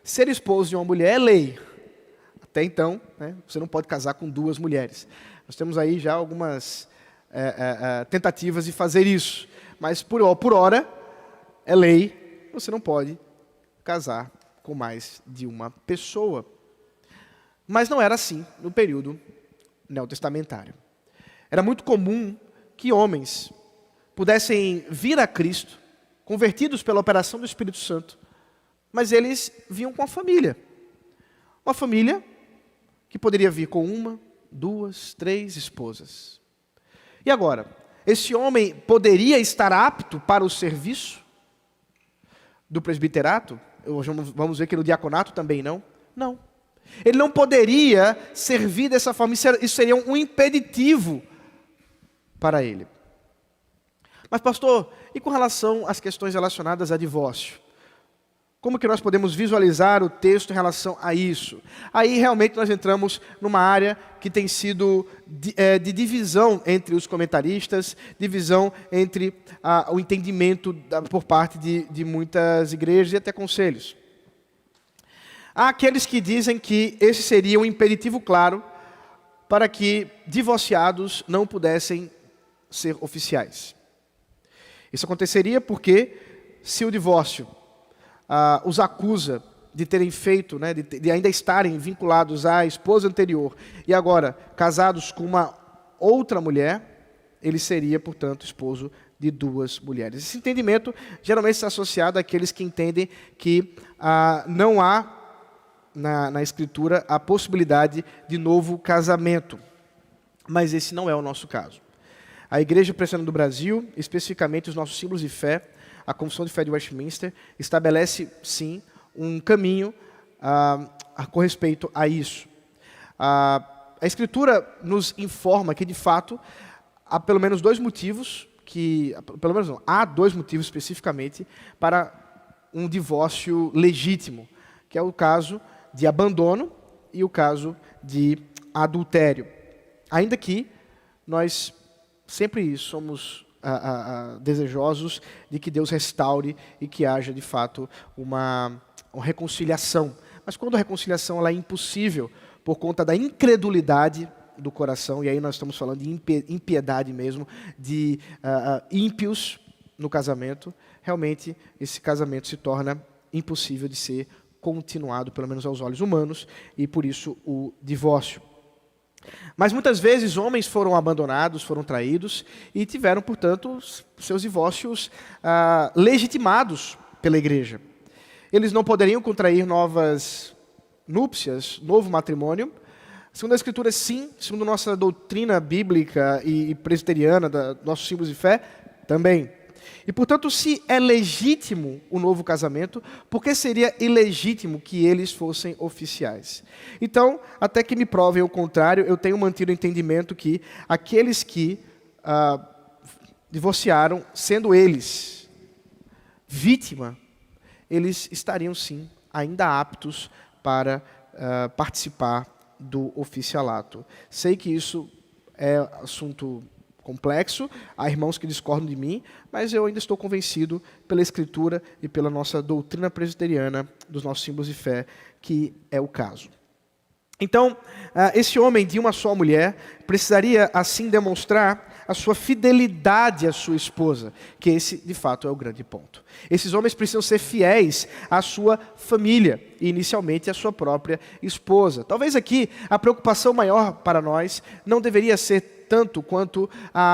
A: Ser esposo de uma mulher é lei. Até então, né, você não pode casar com 2 mulheres. Nós temos aí já algumas tentativas de fazer isso. Mas por hora, é lei, você não pode casar com mais de uma pessoa. Mas não era assim no período neotestamentário. Era muito comum que homens pudessem vir a Cristo, convertidos pela operação do Espírito Santo, mas eles vinham com a família. Uma família que poderia vir com 1, 2, 3 esposas. E agora, esse homem poderia estar apto para o serviço do presbiterato? Vamos ver que no diaconato também não? Não. Ele não poderia servir dessa forma, isso seria um impeditivo para ele. Mas pastor, e com relação às questões relacionadas a divórcio? Como que nós podemos visualizar o texto em relação a isso? Aí realmente nós entramos numa área que tem sido de divisão entre os comentaristas, divisão entre o entendimento por parte de muitas igrejas e até conselhos. Há aqueles que dizem que esse seria um impeditivo claro para que divorciados não pudessem ser oficiais. Isso aconteceria porque, se o divórcio os acusa de terem feito, de ainda estarem vinculados à esposa anterior e agora casados com uma outra mulher, ele seria, portanto, esposo de 2 mulheres. Esse entendimento geralmente está associado àqueles que entendem que não há na Escritura a possibilidade de novo casamento. Mas esse não é o nosso caso. A Igreja Presbiteriana do Brasil, especificamente os nossos símbolos de fé, a Confissão de Fé de Westminster, estabelece, sim, um caminho com respeito a isso. A Escritura nos informa que, de fato, há pelo menos 2 motivos, há 2 motivos especificamente para um divórcio legítimo, que é o caso de abandono e o caso de adultério. Ainda que nós sempre somos desejosos de que Deus restaure e que haja, de fato, uma reconciliação. Mas quando a reconciliação ela é impossível por conta da incredulidade do coração, e aí nós estamos falando de impiedade mesmo, de ímpios no casamento, realmente esse casamento se torna impossível de ser continuado, pelo menos aos olhos humanos, e por isso o divórcio. Mas muitas vezes homens foram abandonados, foram traídos e tiveram, portanto, seus divórcios legitimados pela igreja. Eles não poderiam contrair novas núpcias, novo matrimônio. Segundo a Escritura, sim. Segundo nossa doutrina bíblica e presbiteriana, nossos símbolos de fé, também. E, portanto, se é legítimo o novo casamento, por que seria ilegítimo que eles fossem oficiais? Então, até que me provem o contrário, eu tenho mantido o entendimento que aqueles que divorciaram, sendo eles vítima, eles estariam, sim, ainda aptos para participar do oficialato. Sei que isso é assunto complexo, há irmãos que discordam de mim, mas eu ainda estou convencido pela Escritura e pela nossa doutrina presbiteriana, dos nossos símbolos de fé, que é o caso. Então, esse homem de uma só mulher precisaria, assim, demonstrar a sua fidelidade à sua esposa, que esse, de fato, é o grande ponto. Esses homens precisam ser fiéis à sua família, e inicialmente à sua própria esposa. Talvez aqui a preocupação maior para nós não deveria ser tanto quanto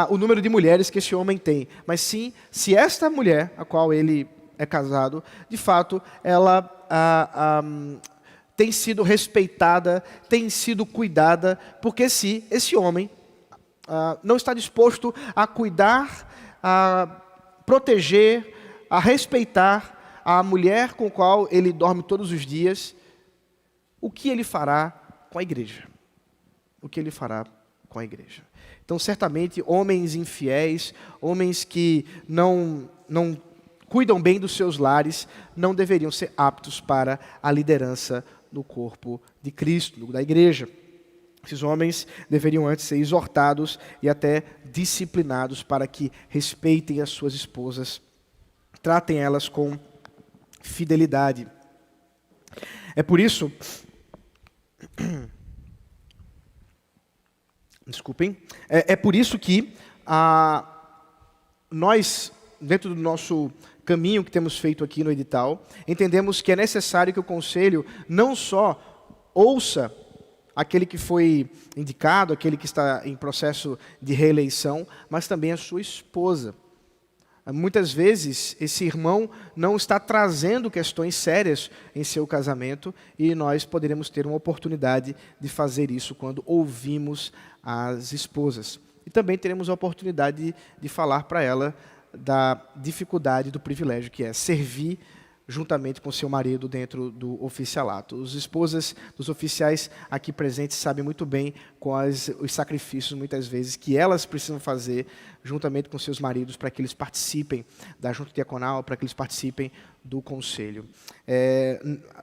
A: o número de mulheres que esse homem tem, mas sim, se esta mulher, a qual ele é casado, de fato, ela tem sido respeitada, tem sido cuidada, porque se esse homem não está disposto a cuidar, a proteger, a respeitar a mulher com a qual ele dorme todos os dias, o que ele fará com a igreja? O que ele fará com a igreja? Então, certamente, homens infiéis, homens que não cuidam bem dos seus lares, não deveriam ser aptos para a liderança no corpo de Cristo, da igreja. Esses homens deveriam antes ser exortados e até disciplinados para que respeitem as suas esposas, tratem elas com fidelidade. É por isso... Desculpem. É por isso que nós, dentro do nosso caminho que temos feito aqui no edital, entendemos que é necessário que o conselho não só ouça aquele que foi indicado, aquele que está em processo de reeleição, mas também a sua esposa. Muitas vezes, esse irmão não está trazendo questões sérias em seu casamento e nós poderemos ter uma oportunidade de fazer isso quando ouvimos as esposas. E também teremos a oportunidade de falar para ela da dificuldade, do privilégio que é servir juntamente com seu marido dentro do oficialato. As esposas dos oficiais aqui presentes sabem muito bem quais os sacrifícios, muitas vezes, que elas precisam fazer juntamente com seus maridos para que eles participem da junta diaconal, para que eles participem do conselho.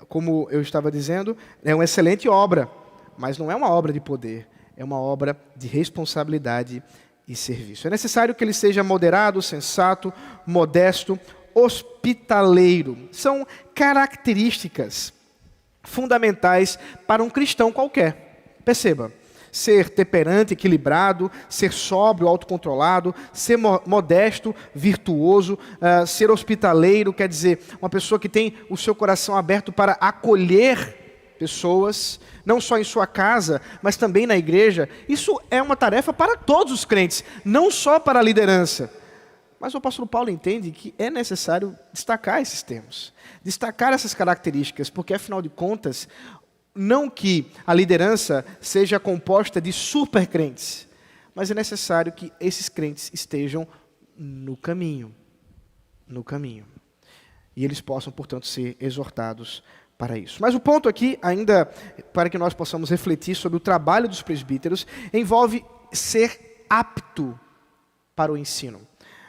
A: Como eu estava dizendo, é uma excelente obra, mas não é uma obra de poder, é uma obra de responsabilidade e serviço. É necessário que ele seja moderado, sensato, modesto, hospitaleiro. São características fundamentais para um cristão qualquer. Perceba, ser temperante, equilibrado, ser sóbrio, autocontrolado, ser modesto, virtuoso, ser hospitaleiro, quer dizer, uma pessoa que tem o seu coração aberto para acolher pessoas, não só em sua casa, mas também na igreja. Isso é uma tarefa para todos os crentes, não só para a liderança. Mas o apóstolo Paulo entende que é necessário destacar esses termos, destacar essas características, porque, afinal de contas, não que a liderança seja composta de super crentes, mas é necessário que esses crentes estejam no caminho. E eles possam, portanto, ser exortados para isso. Mas o ponto aqui, ainda para que nós possamos refletir sobre o trabalho dos presbíteros, envolve ser apto para o ensino.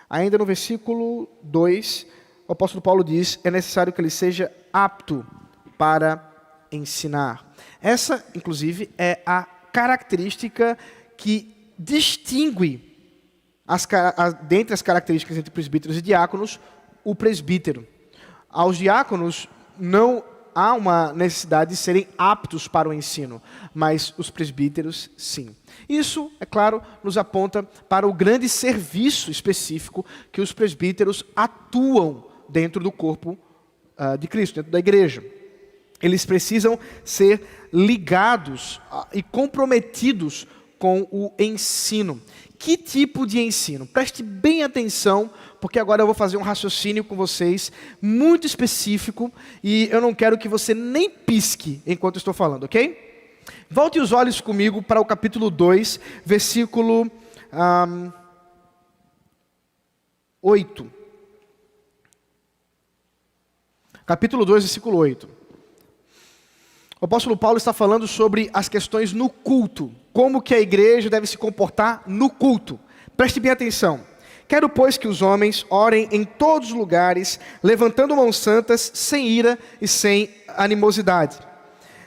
A: Ainda no versículo 2, o apóstolo Paulo diz, é necessário que ele seja apto para ensinar. Essa, inclusive, é a característica que distingue, dentre as características entre presbíteros e diáconos, o presbítero. Aos diáconos não há uma necessidade de serem aptos para o ensino, mas os presbíteros, sim. Isso, é claro, nos aponta para o grande serviço específico que os presbíteros atuam dentro do corpo de Cristo, dentro da igreja. Eles precisam ser ligados e comprometidos com o ensino. Que tipo de ensino? Preste bem atenção, porque agora eu vou fazer um raciocínio com vocês muito específico e eu não quero que você nem pisque enquanto eu estou falando, ok? Volte os olhos comigo para o capítulo 2, versículo 8. Capítulo 2, versículo 8. O apóstolo Paulo está falando sobre as questões no culto. Como que a igreja deve se comportar no culto. Preste bem atenção. Quero, pois, que os homens orem em todos os lugares, levantando mãos santas, sem ira e sem animosidade.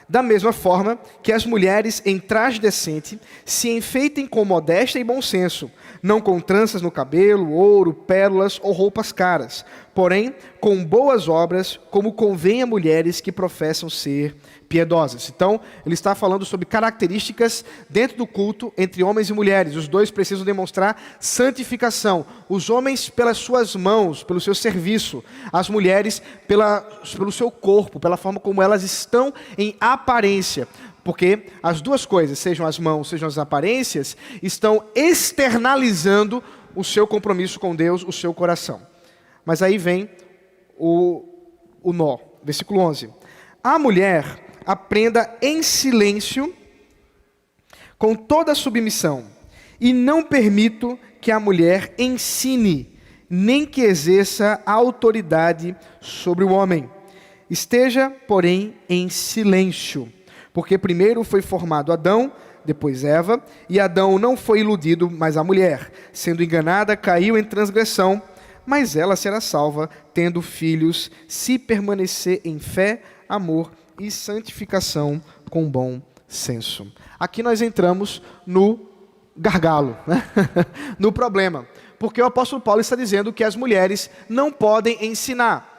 A: Da mesma forma que as mulheres em traje decente se enfeitem com modéstia e bom senso, não com tranças no cabelo, ouro, pérolas ou roupas caras, porém com boas obras, como convém a mulheres que professam ser piedosas. Então, ele está falando sobre características dentro do culto entre homens e mulheres. Os dois precisam demonstrar santificação. Os homens pelas suas mãos, pelo seu serviço. As mulheres pelo seu corpo, pela forma como elas estão em aparência. Porque as duas coisas, sejam as mãos, sejam as aparências, estão externalizando o seu compromisso com Deus, o seu coração. Mas aí vem o nó. Versículo 11. A mulher aprenda em silêncio, com toda a submissão, e não permito que a mulher ensine, nem que exerça a autoridade sobre o homem. Esteja, porém, em silêncio, porque primeiro foi formado Adão, depois Eva, e Adão não foi iludido, mas a mulher, sendo enganada, caiu em transgressão, mas ela será salva, tendo filhos, se permanecer em fé, amor e santificação com bom senso. Aqui nós entramos no gargalo, né? No problema. Porque o apóstolo Paulo está dizendo que as mulheres não podem ensinar.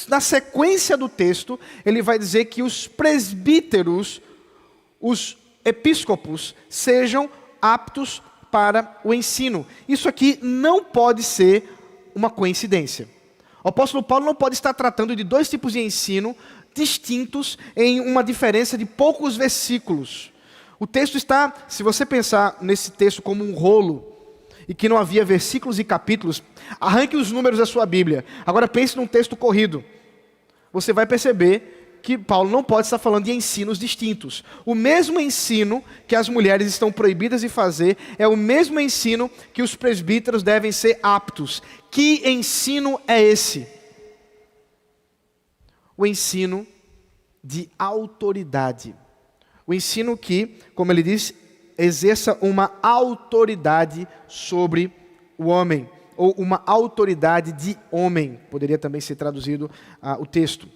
A: Na sequência do texto, ele vai dizer que os presbíteros, os episcopos, sejam aptos para o ensino. Isso aqui não pode ser uma coincidência. O apóstolo Paulo não pode estar tratando de dois tipos de ensino distintos em uma diferença de poucos versículos. O texto está, se você pensar nesse texto como um rolo, e que não havia versículos e capítulos, arranque os números da sua Bíblia. Agora pense num texto corrido. Você vai perceber que Paulo não pode estar falando de ensinos distintos. O mesmo ensino que as mulheres estão proibidas de fazer é o mesmo ensino que os presbíteros devem ser aptos. Que ensino é esse? O ensino de autoridade. O ensino que, como ele diz, exerça uma autoridade sobre o homem, ou uma autoridade de homem, poderia também ser traduzido o texto.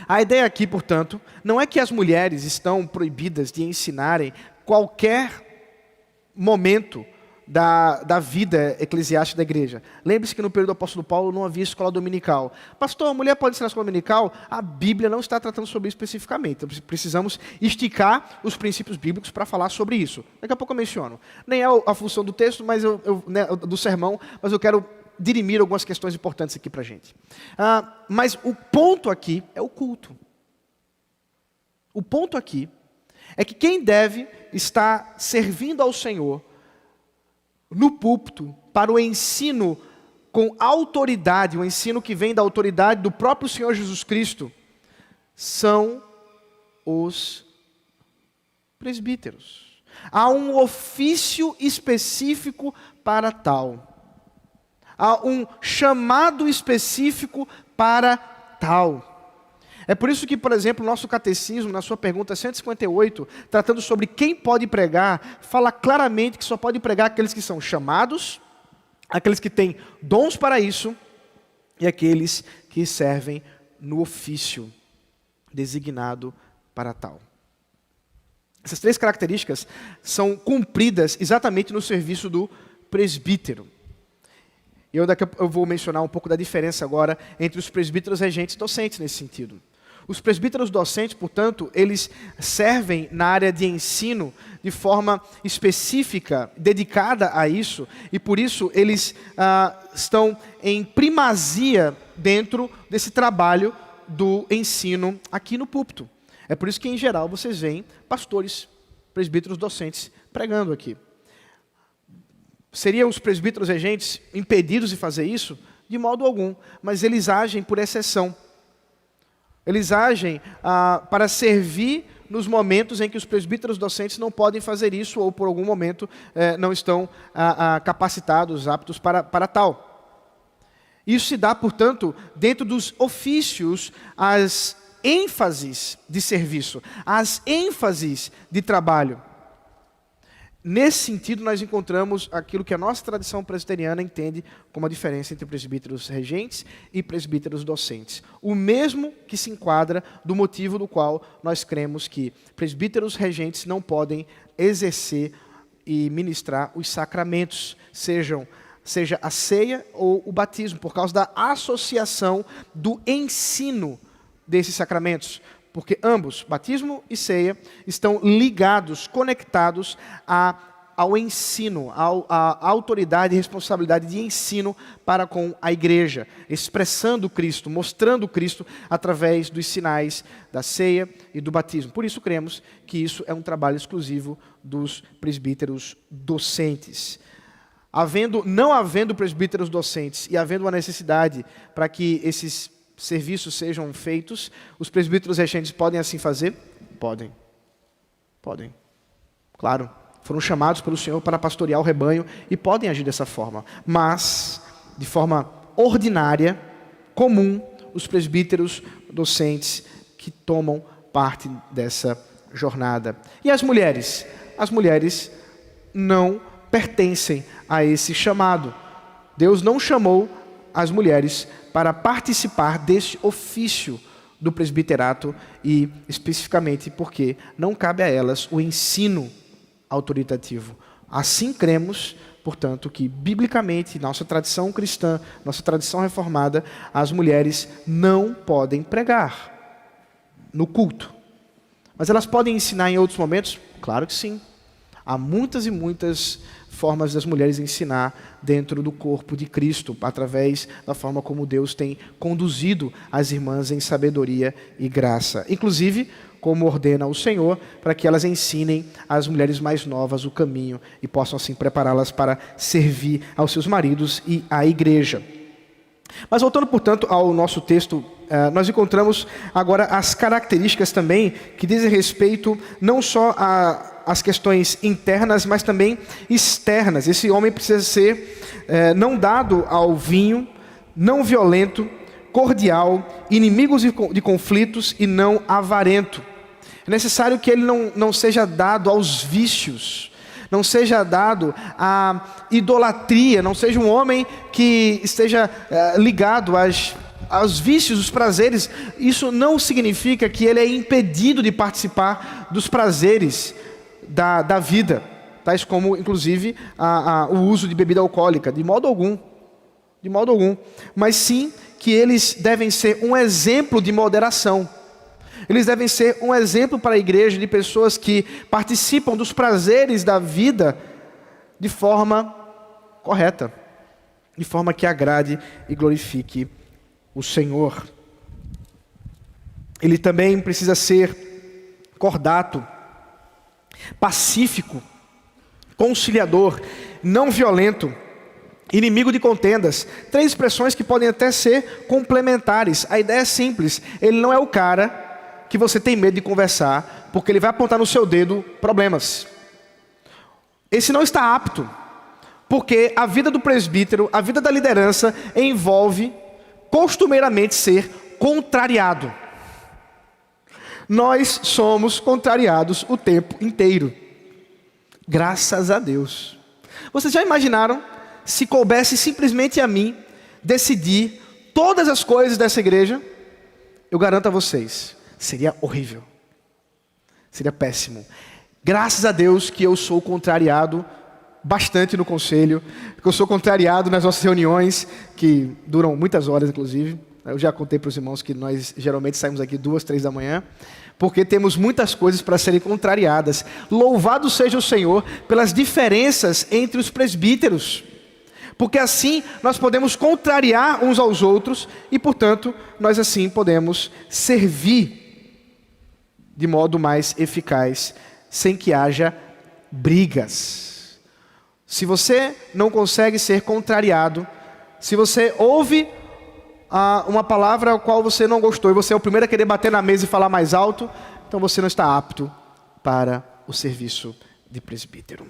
A: A ideia aqui, portanto, não é que as mulheres estão proibidas de ensinarem qualquer momento da vida eclesiástica da igreja. Lembre-se que no período do apóstolo Paulo não havia escola dominical. Pastor, a mulher pode ensinar na escola dominical? A Bíblia não está tratando sobre isso especificamente. Então, precisamos esticar os princípios bíblicos para falar sobre isso. Daqui a pouco eu menciono. Nem é a função do texto, mas do sermão, mas eu quero dirimir algumas questões importantes aqui para a gente. Mas o ponto aqui é o culto. O ponto aqui é que quem deve estar servindo ao Senhor no púlpito, para o ensino com autoridade, o ensino que vem da autoridade do próprio Senhor Jesus Cristo, são os presbíteros. Há um ofício específico para tal. Há um chamado específico para tal. É por isso que, por exemplo, o nosso catecismo, na sua pergunta 158, tratando sobre quem pode pregar, fala claramente que só pode pregar aqueles que são chamados, aqueles que têm dons para isso, e aqueles que servem no ofício designado para tal. Essas três características são cumpridas exatamente no serviço do presbítero. Eu vou mencionar um pouco da diferença agora entre os presbíteros regentes e docentes nesse sentido. Os presbíteros docentes, portanto, eles servem na área de ensino de forma específica, dedicada a isso, e por isso eles estão em primazia dentro desse trabalho do ensino aqui no púlpito. É por isso que, em geral, vocês veem pastores, presbíteros docentes pregando aqui. Seriam os presbíteros regentes impedidos de fazer isso? De modo algum, mas eles agem por exceção. Eles agem para servir nos momentos em que os presbíteros docentes não podem fazer isso ou por algum momento não estão capacitados, aptos para tal. Isso se dá, portanto, dentro dos ofícios, as ênfases de serviço, as ênfases de trabalho. Nesse sentido, nós encontramos aquilo que a nossa tradição presbiteriana entende como a diferença entre presbíteros regentes e presbíteros docentes. O mesmo que se enquadra do motivo do qual nós cremos que presbíteros regentes não podem exercer e ministrar os sacramentos, seja a ceia ou o batismo, por causa da associação do ensino desses sacramentos. Porque ambos, batismo e ceia, estão ligados, conectados ao ensino, à autoridade e responsabilidade de ensino para com a igreja, expressando Cristo, mostrando Cristo através dos sinais da ceia e do batismo. Por isso cremos que isso é um trabalho exclusivo dos presbíteros docentes. Não havendo presbíteros docentes e havendo uma necessidade para que esses serviços sejam feitos, os presbíteros regentes podem assim fazer? Podem. Claro, foram chamados pelo Senhor para pastorear o rebanho e podem agir dessa forma. Mas, de forma ordinária, comum, os presbíteros docentes que tomam parte dessa jornada. E as mulheres? As mulheres não pertencem a esse chamado. Deus não chamou as mulheres para participar deste ofício do presbiterato e, especificamente, porque não cabe a elas o ensino autoritativo. Assim cremos, portanto, que, biblicamente, nossa tradição cristã, nossa tradição reformada, as mulheres não podem pregar no culto. Mas elas podem ensinar em outros momentos? Claro que sim. Há muitas e muitas formas das mulheres ensinar dentro do corpo de Cristo, através da forma como Deus tem conduzido as irmãs em sabedoria e graça. Inclusive, como ordena o Senhor, para que elas ensinem às mulheres mais novas o caminho e possam assim prepará-las para servir aos seus maridos e à igreja. Mas voltando, portanto, ao nosso texto, nós encontramos agora as características também que dizem respeito não só às questões internas, mas também externas. Esse homem precisa ser não dado ao vinho, não violento, cordial, inimigos de conflitos e não avarento. É necessário que ele não seja dado aos vícios, não seja dado à idolatria, não seja um homem que esteja ligado aos vícios, os prazeres. Isso não significa que ele é impedido de participar dos prazeres da vida, tais como, inclusive, o uso de bebida alcoólica, de modo algum, mas sim que eles devem ser um exemplo de moderação. Eles devem ser um exemplo para a igreja de pessoas que participam dos prazeres da vida de forma correta, de forma que agrade e glorifique o Senhor. Ele também precisa ser cordato, pacífico, conciliador, não violento, inimigo de contendas. 3 expressões que podem até ser complementares. A ideia é simples. Ele não é o cara que você tem medo de conversar, porque ele vai apontar no seu dedo problemas. Esse não está apto, porque a vida do presbítero, a vida da liderança, envolve costumeiramente ser contrariado. Nós somos contrariados o tempo inteiro. Graças a Deus. Vocês já imaginaram se coubesse simplesmente a mim decidir todas as coisas dessa igreja? Eu garanto a vocês, seria horrível. Seria péssimo. Graças a Deus que eu sou contrariado bastante no conselho, que eu sou contrariado nas nossas reuniões, que duram muitas horas, inclusive. Eu já contei para os irmãos que nós geralmente saímos aqui 2, 3 da manhã, porque temos muitas coisas para serem contrariadas. Louvado seja o Senhor pelas diferenças entre os presbíteros, porque assim nós podemos contrariar uns aos outros e, portanto, nós assim podemos servir de modo mais eficaz, sem que haja brigas. Se você não consegue ser contrariado, se você ouve uma palavra a qual você não gostou e você é o primeiro a querer bater na mesa e falar mais alto, então você não está apto para o serviço de presbítero.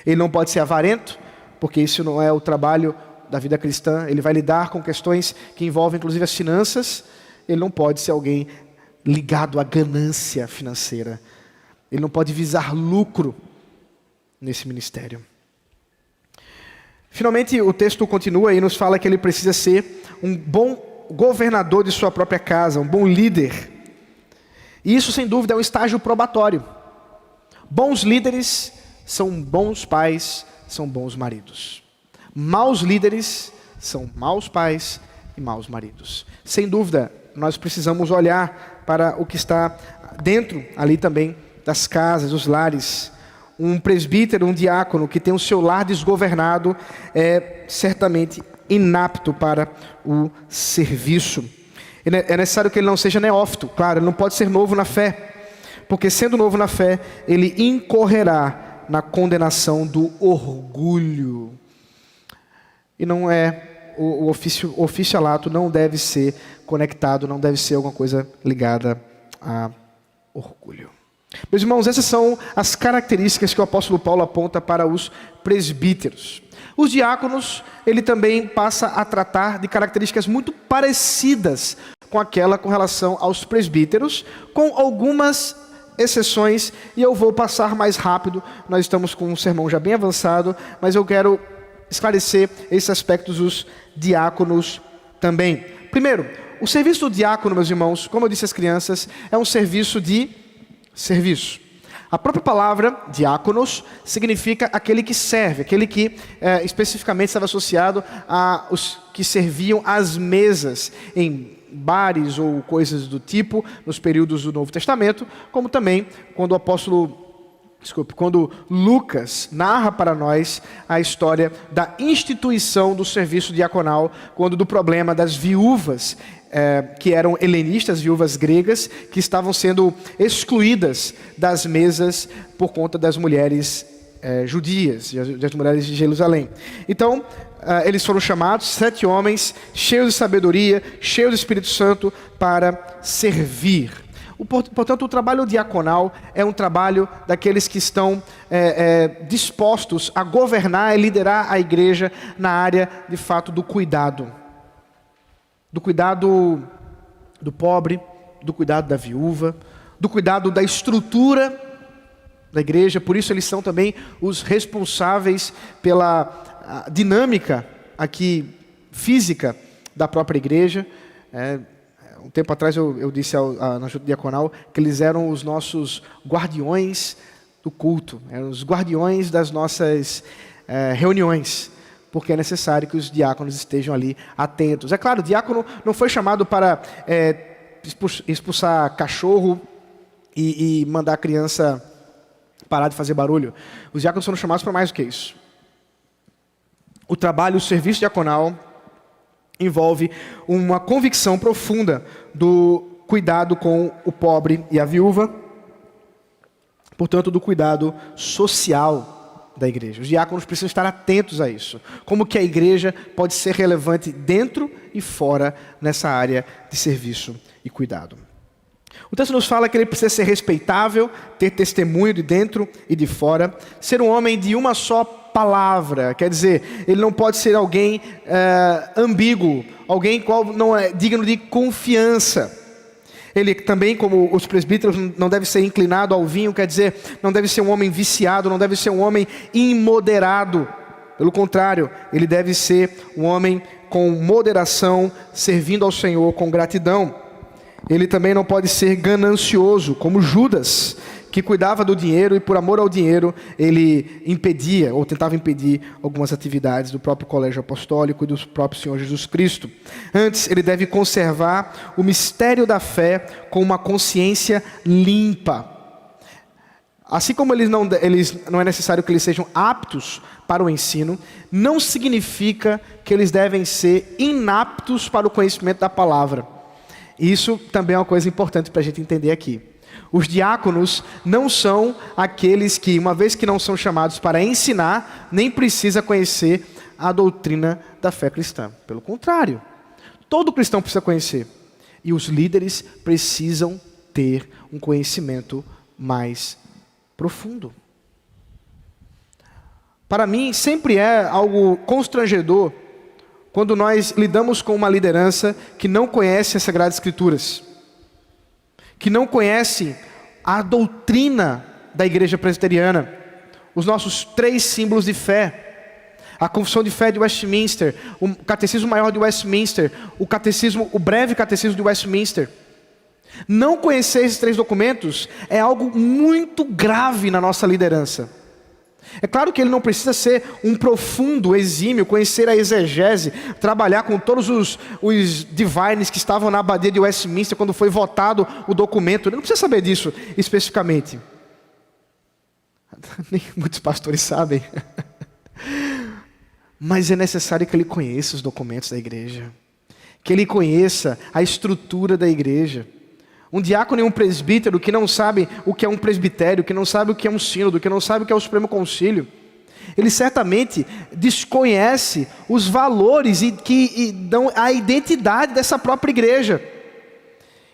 A: Ele não pode ser avarento, porque isso não é o trabalho da vida cristã. Ele vai lidar com questões que envolvem inclusive as finanças. Ele não pode ser alguém ligado à ganância financeira. Ele não pode visar lucro nesse ministério. Finalmente, o texto continua e nos fala que ele precisa ser um bom governador de sua própria casa, um bom líder. E isso, sem dúvida, é um estágio probatório. Bons líderes são bons pais, são bons maridos. Maus líderes são maus pais e maus maridos. Sem dúvida, nós precisamos olhar para o que está dentro ali também das casas, dos lares. Um presbítero, um diácono que tem o seu lar desgovernado é certamente inapto para o serviço. É necessário que ele não seja neófito, claro, ele não pode ser novo na fé, porque sendo novo na fé, ele incorrerá na condenação do orgulho. E não é, o oficialato não deve ser conectado, não deve ser alguma coisa ligada a orgulho. Meus irmãos, essas são as características que o apóstolo Paulo aponta para os presbíteros. Os diáconos, ele também passa a tratar de características muito parecidas com aquela com relação aos presbíteros, com algumas exceções, e eu vou passar mais rápido. Nós estamos com um sermão já bem avançado, mas eu quero esclarecer esses aspectos dos diáconos também. Primeiro, o serviço do diácono, meus irmãos, como eu disse às crianças, é um serviço de serviço. A própria palavra diáconos significa aquele que serve, aquele que especificamente estava associado a os que serviam às mesas em bares ou coisas do tipo nos períodos do Novo Testamento, como também quando o apóstolo quando Lucas narra para nós a história da instituição do serviço diaconal, quando do problema das viúvas, que eram helenistas, viúvas gregas, que estavam sendo excluídas das mesas por conta das mulheres judias, das mulheres de Jerusalém. Então, eles foram chamados, 7 homens, cheios de sabedoria, cheios do Espírito Santo, para servir. Portanto, o trabalho diaconal é um trabalho daqueles que estão dispostos a governar e liderar a igreja na área, de fato, do cuidado. Do cuidado do pobre, do cuidado da viúva, do cuidado da estrutura da igreja. Por isso eles são também os responsáveis pela dinâmica aqui física da própria igreja. Um tempo atrás eu disse na junta diaconal que eles eram os nossos guardiões do culto, eram os guardiões das nossas reuniões, porque é necessário que os diáconos estejam ali atentos. É claro, o diácono não foi chamado para expulsar cachorro e mandar a criança parar de fazer barulho. Os diáconos foram chamados para mais do que isso. O trabalho, o serviço diaconal envolve uma convicção profunda do cuidado com o pobre e a viúva, portanto, do cuidado social da igreja. Os diáconos precisam estar atentos a isso. Como que a igreja pode ser relevante dentro e fora nessa área de serviço e cuidado. O texto nos fala que ele precisa ser respeitável, ter testemunho de dentro e de fora, ser um homem de uma só palavra, quer dizer, ele não pode ser alguém ambíguo, alguém qual não é digno de confiança. Ele também, como os presbíteros, não deve ser inclinado ao vinho, quer dizer, não deve ser um homem viciado, não deve ser um homem imoderado. Pelo contrário, ele deve ser um homem com moderação, servindo ao Senhor com gratidão. Ele também não pode ser ganancioso, como Judas, que cuidava do dinheiro e por amor ao dinheiro ele impedia ou tentava impedir algumas atividades do próprio colégio apostólico e do próprio Senhor Jesus Cristo. Antes, ele deve conservar o mistério da fé com uma consciência limpa. Assim como não é necessário que eles sejam aptos para o ensino, não significa que eles devem ser inaptos para o conhecimento da palavra. Isso também é uma coisa importante para a gente entender aqui. Os diáconos não são aqueles que, uma vez que não são chamados para ensinar, nem precisa conhecer a doutrina da fé cristã. Pelo contrário, todo cristão precisa conhecer. E os líderes precisam ter um conhecimento mais profundo. Para mim, sempre é algo constrangedor quando nós lidamos com uma liderança que não conhece as Sagradas Escrituras, que não conhece a doutrina da Igreja Presbiteriana, os nossos 3 símbolos de fé, a Confissão de Fé de Westminster, o Catecismo Maior de Westminster, o Breve Catecismo de Westminster. Não conhecer esses 3 documentos é algo muito grave na nossa liderança. É claro que ele não precisa ser um profundo exímio, conhecer a exegese, trabalhar com todos os divines que estavam na abadia de Westminster quando foi votado o documento. Ele não precisa saber disso especificamente. Nem muitos pastores sabem. Mas é necessário que ele conheça os documentos da igreja, que ele conheça a estrutura da igreja. Um diácono e um presbítero que não sabe o que é um presbitério, que não sabe o que é um sínodo, que não sabe o que é o Supremo Concílio, ele certamente desconhece os valores que dão a identidade dessa própria igreja.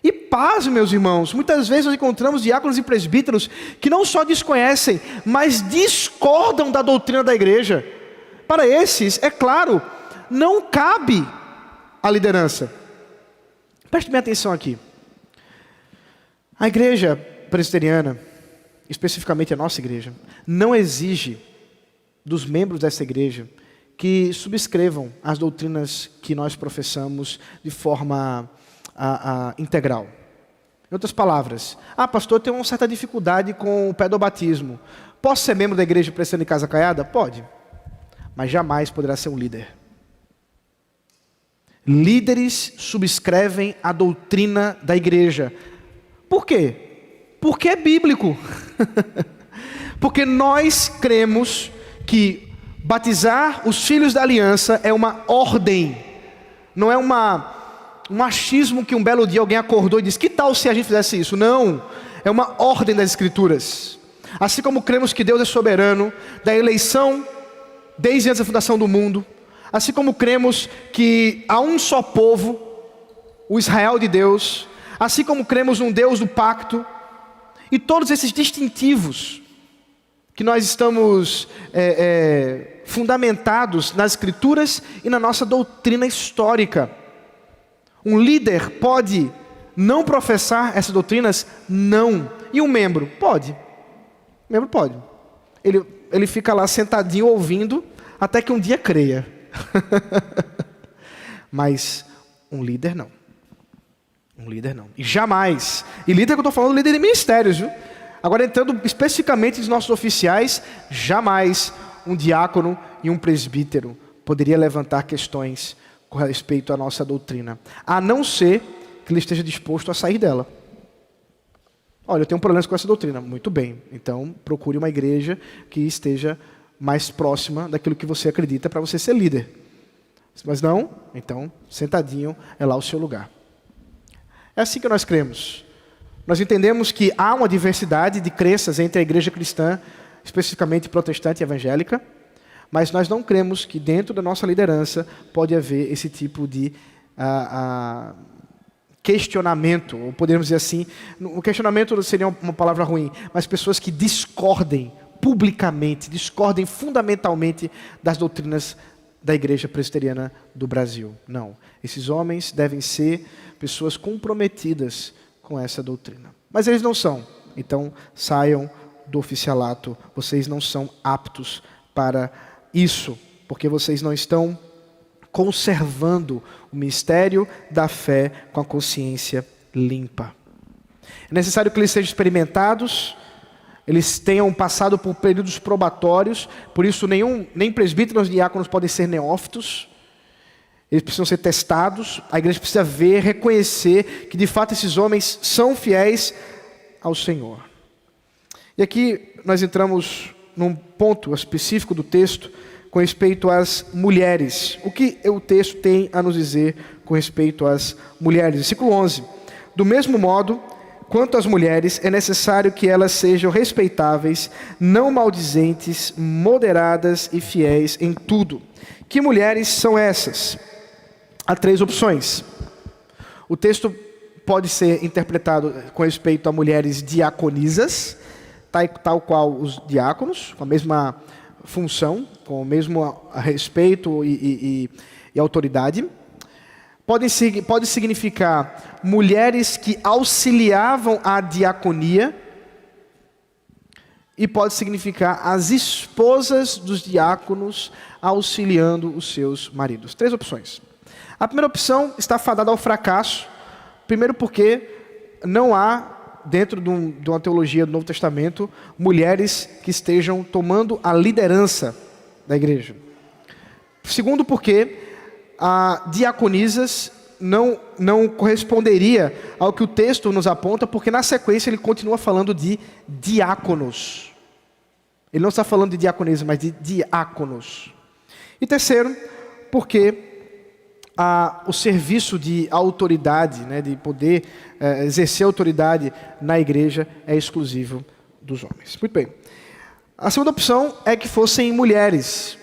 A: E paz, meus irmãos, muitas vezes nós encontramos diáconos e presbíteros que não só desconhecem, mas discordam da doutrina da igreja. Para esses, é claro, não cabe a liderança. Preste bem atenção aqui. A igreja presbiteriana, especificamente a nossa igreja, não exige dos membros dessa igreja que subscrevam as doutrinas que nós professamos de forma integral. Em outras palavras, pastor, eu tenho uma certa dificuldade com o pedobatismo. Posso ser membro da igreja presbiteriana de Casa Caiada? Pode, mas jamais poderá ser um líder. Líderes subscrevem a doutrina da igreja. Por quê? Porque é bíblico. Porque nós cremos que batizar os filhos da aliança é uma ordem, não é um achismo que um belo dia alguém acordou e disse: que tal se a gente fizesse isso? Não, é uma ordem das Escrituras. Assim como cremos que Deus é soberano da eleição desde antes da fundação do mundo, assim como cremos que há um só povo, o Israel de Deus, assim como cremos num Deus do pacto, e todos esses distintivos que nós estamos fundamentados nas Escrituras e na nossa doutrina histórica. Um líder pode não professar essas doutrinas? Não. E um membro? Pode. O membro pode. Ele fica lá sentadinho ouvindo até que um dia creia. Mas um líder não. Um líder não. E jamais. E líder que eu estou falando, líder de ministérios, viu? Agora entrando especificamente nos nossos oficiais, jamais um diácono e um presbítero poderia levantar questões com respeito à nossa doutrina, a não ser que ele esteja disposto a sair dela. Olha, eu tenho problemas com essa doutrina. Muito bem, então procure uma igreja que esteja mais próxima daquilo que você acredita para você ser líder. Mas não, então sentadinho é lá o seu lugar. É assim que nós cremos. Nós entendemos que há uma diversidade de crenças entre a igreja cristã, especificamente protestante e evangélica, mas nós não cremos que dentro da nossa liderança pode haver esse tipo de questionamento, ou podemos dizer assim, o questionamento seria uma palavra ruim, mas pessoas que discordem publicamente, discordem fundamentalmente das doutrinas da Igreja Presbiteriana do Brasil. Não, esses homens devem ser pessoas comprometidas com essa doutrina. Mas eles não são, então saiam do oficialato, vocês não são aptos para isso, porque vocês não estão conservando o mistério da fé com a consciência limpa. É necessário que eles sejam experimentados, eles tenham passado por períodos probatórios, por isso nem presbíteros nem diáconos podem ser neófitos, eles precisam ser testados, a igreja precisa ver, reconhecer que de fato esses homens são fiéis ao Senhor. E aqui nós entramos num ponto específico do texto com respeito às mulheres. O que o texto tem a nos dizer com respeito às mulheres? Versículo 11. Do mesmo modo, quanto às mulheres, é necessário que elas sejam respeitáveis, não maldizentes, moderadas e fiéis em tudo. Que mulheres são essas? Há 3 opções. O texto pode ser interpretado com respeito a mulheres diaconisas, tal qual os diáconos, com a mesma função, com o mesmo respeito e autoridade. Pode significar mulheres que auxiliavam a diaconia, e pode significar as esposas dos diáconos auxiliando os seus maridos. 3 opções. A primeira opção está fadada ao fracasso, primeiro porque não há, dentro de uma teologia do Novo Testamento, mulheres que estejam tomando a liderança da igreja. Segundo porque a diaconisas não corresponderia ao que o texto nos aponta, porque na sequência ele continua falando de diáconos. Ele não está falando de diaconisas, mas de diáconos. E terceiro, porque o serviço de autoridade, de poder exercer autoridade na igreja é exclusivo dos homens. Muito bem. A segunda opção é que fossem mulheres.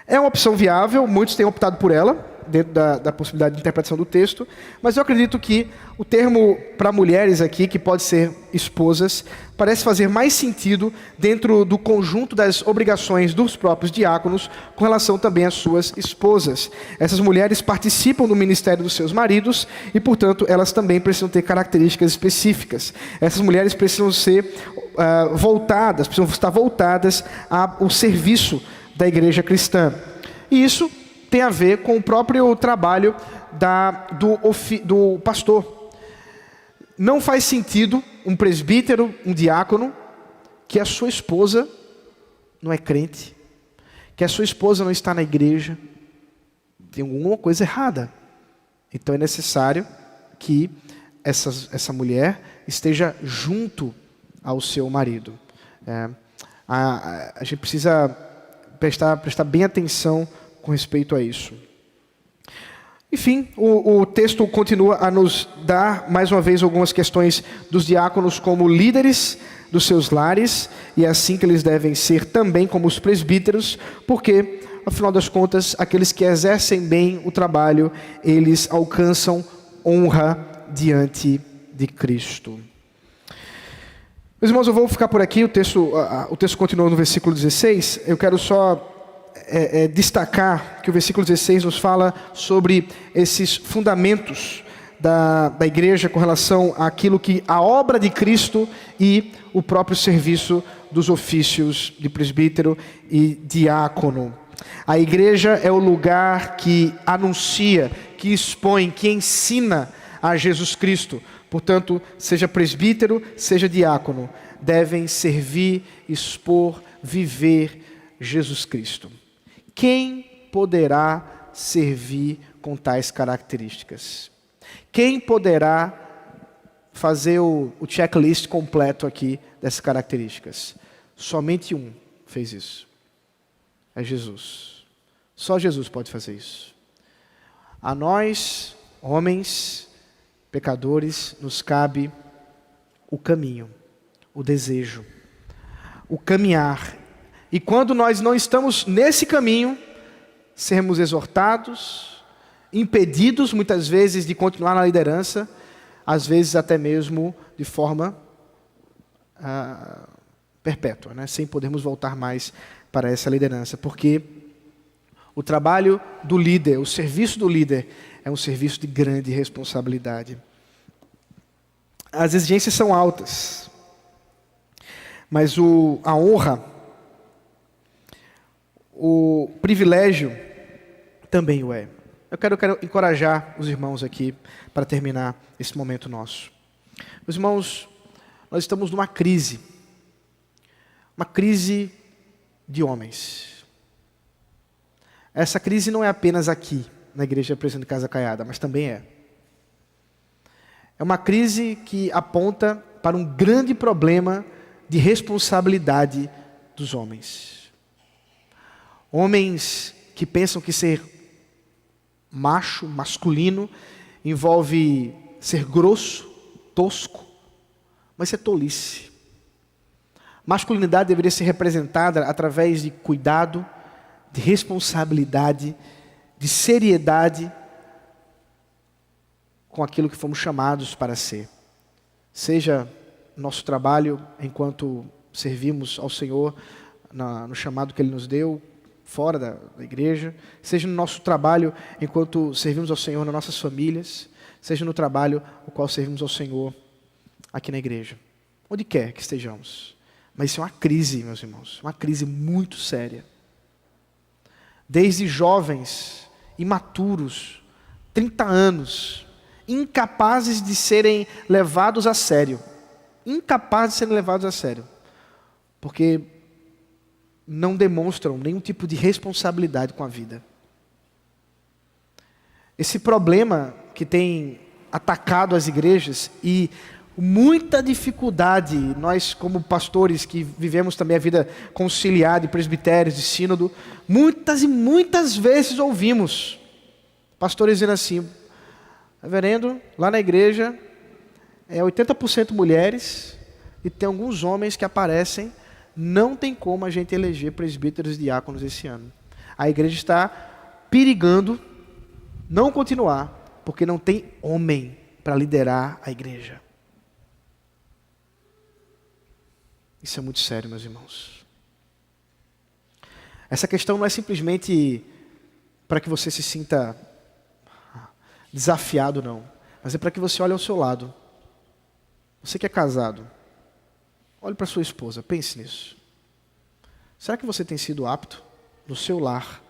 A: É uma opção viável, muitos têm optado por ela, dentro da possibilidade de interpretação do texto, mas eu acredito que o termo para mulheres aqui, que pode ser esposas, parece fazer mais sentido dentro do conjunto das obrigações dos próprios diáconos com relação também às suas esposas. Essas mulheres participam do ministério dos seus maridos e, portanto, elas também precisam ter características específicas. Essas mulheres precisam ser precisam estar voltadas ao serviço da igreja cristã. E isso tem a ver com o próprio trabalho do pastor. Não faz sentido um presbítero, um diácono, que a sua esposa não é crente, que a sua esposa não está na igreja. Tem alguma coisa errada. Então é necessário que essa mulher esteja junto ao seu marido.
C: A gente precisa prestar bem atenção com respeito a isso. Enfim, o texto continua a nos dar, mais uma vez, algumas questões dos diáconos como líderes dos seus lares, e é assim que eles devem ser também como os presbíteros, porque, afinal das contas, aqueles que exercem bem o trabalho, eles alcançam honra diante de Cristo. Meus irmãos, eu vou ficar por aqui, o texto continua no versículo 16, eu quero só destacar que o versículo 16 nos fala sobre esses fundamentos da igreja com relação àquilo que a obra de Cristo e o próprio serviço dos ofícios de presbítero e diácono. A igreja é o lugar que anuncia, que expõe, que ensina a Jesus Cristo. Portanto, seja presbítero, seja diácono, devem servir, expor, viver Jesus Cristo. Quem poderá servir com tais características? Quem poderá fazer o checklist completo aqui dessas características? Somente um fez isso. É Jesus. Só Jesus pode fazer isso. A nós, homens, pecadores, nos cabe o caminho, o desejo, o caminhar. E quando nós não estamos nesse caminho, sermos exortados, impedidos muitas vezes de continuar na liderança, às vezes até mesmo de forma perpétua, né? Sem podermos voltar mais para essa liderança, porque o trabalho do líder, o serviço do líder, é um serviço de grande responsabilidade. As exigências são altas, mas a honra, o privilégio também o é. Eu quero encorajar os irmãos aqui para terminar esse momento nosso. Meus irmãos, nós estamos numa crise. Uma crise de homens. Essa crise não é apenas aqui, na Igreja Presente Casa Caiada, mas também é. É uma crise que aponta para um grande problema de responsabilidade dos homens. Homens que pensam que ser macho, masculino, envolve ser grosso, tosco, mas isso é tolice. Masculinidade deveria ser representada através de cuidado, de responsabilidade, de seriedade com aquilo que fomos chamados para ser. Seja nosso trabalho enquanto servimos ao Senhor no chamado que Ele nos deu, fora da igreja, seja no nosso trabalho enquanto servimos ao Senhor nas nossas famílias, seja no trabalho o qual servimos ao Senhor aqui na igreja, onde quer que estejamos. Mas isso é uma crise, meus irmãos, uma crise muito séria. Desde jovens, imaturos, 30 anos, incapazes de serem levados a sério. Incapazes de serem levados a sério. Porque não demonstram nenhum tipo de responsabilidade com a vida. Esse problema que tem atacado as igrejas e muita dificuldade, nós como pastores que vivemos também a vida conciliar de presbitérios, de sínodo, muitas e muitas vezes ouvimos pastores dizendo assim: reverendo, lá na igreja é 80% mulheres e tem alguns homens que aparecem, não tem como a gente eleger presbíteros e diáconos esse ano. A igreja está perigando não continuar, porque não tem homem para liderar a igreja. Isso é muito sério, meus irmãos. Essa questão não é simplesmente para que você se sinta desafiado, não. Mas é para que você olhe ao seu lado. Você que é casado, olhe para sua esposa, pense nisso. Será que você tem sido apto no seu lar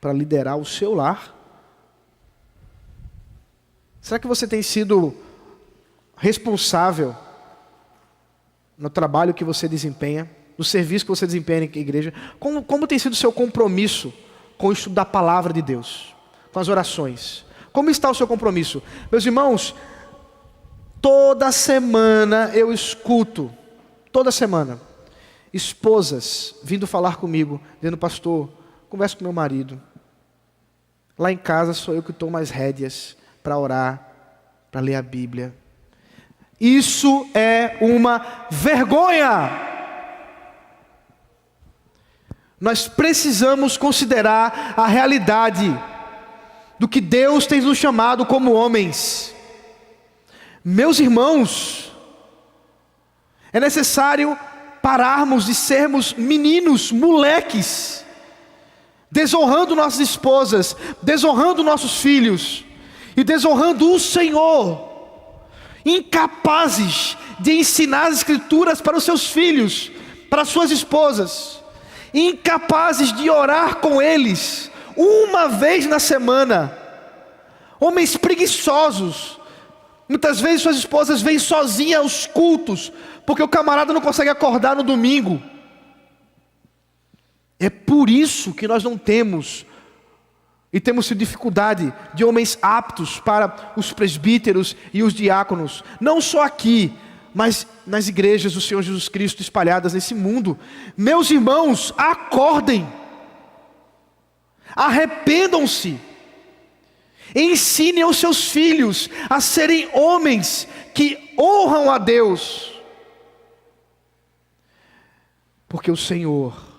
C: para liderar o seu lar? Será que você tem sido responsável no trabalho que você desempenha, no serviço que você desempenha na igreja? Como tem sido o seu compromisso com o estudo da palavra de Deus, com as orações? Como está o seu compromisso? Meus irmãos, toda semana eu escuto, toda semana, esposas vindo falar comigo, dizendo: pastor, conversa com meu marido. Lá em casa sou eu que tomo as rédeas para orar, para ler a Bíblia. Isso é uma vergonha. Nós precisamos considerar a realidade do que Deus tem nos chamado como homens. Meus irmãos, é necessário pararmos de sermos meninos, moleques, desonrando nossas esposas, desonrando nossos filhos e desonrando o Senhor, incapazes de ensinar as Escrituras para os seus filhos, para as suas esposas, incapazes de orar com eles uma vez na semana, homens preguiçosos. Muitas vezes suas esposas vêm sozinhas aos cultos, porque o camarada não consegue acordar no domingo. É por isso que nós não temos, e temos tido dificuldade, de homens aptos para os presbíteros e os diáconos, não só aqui, mas nas igrejas do Senhor Jesus Cristo espalhadas nesse mundo. Meus irmãos, acordem, arrependam-se, ensinem aos seus filhos a serem homens que honram a Deus, porque o Senhor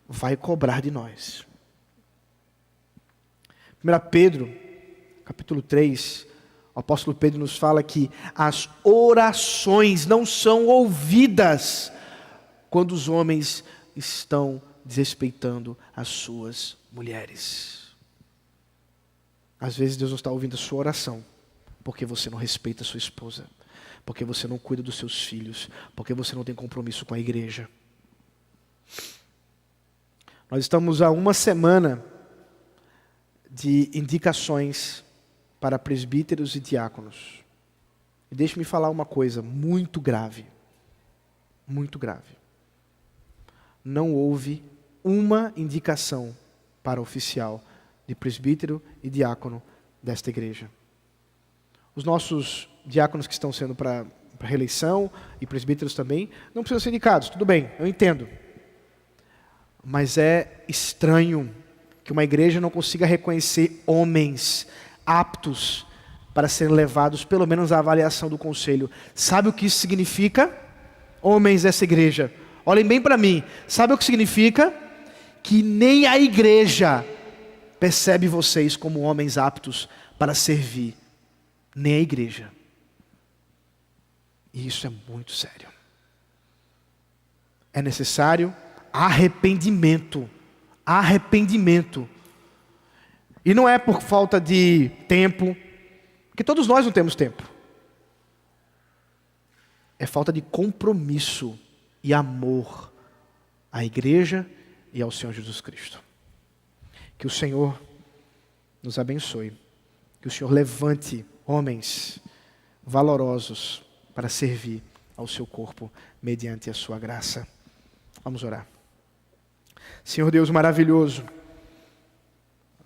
C: vai cobrar de nós. 1 Pedro, capítulo 3, o apóstolo Pedro nos fala que as orações não são ouvidas quando os homens estão desrespeitando as suas mulheres. Às vezes Deus não está ouvindo a sua oração, porque você não respeita a sua esposa, porque você não cuida dos seus filhos, porque você não tem compromisso com a igreja. Nós estamos há uma semana de indicações para presbíteros e diáconos. E deixe-me falar uma coisa muito grave. Muito grave. Não houve uma indicação para oficial de presbítero e diácono desta igreja. Os nossos diáconos que estão sendo para reeleição, e presbíteros também, não precisam ser indicados, tudo bem, eu entendo. Mas é estranho que uma igreja não consiga reconhecer homens aptos para serem levados pelo menos à avaliação do conselho. Sabe o que isso significa? Homens dessa igreja, olhem bem para mim, sabe o que significa? Que nem a igreja percebe vocês como homens aptos para servir, nem a igreja. E isso é muito sério. É necessário arrependimento. Arrependimento. E não é por falta de tempo, porque todos nós não temos tempo. É falta de compromisso e amor à igreja e ao Senhor Jesus Cristo. Que o Senhor nos abençoe. Que o Senhor levante homens valorosos para servir ao seu corpo mediante a sua graça. Vamos orar. Senhor Deus maravilhoso,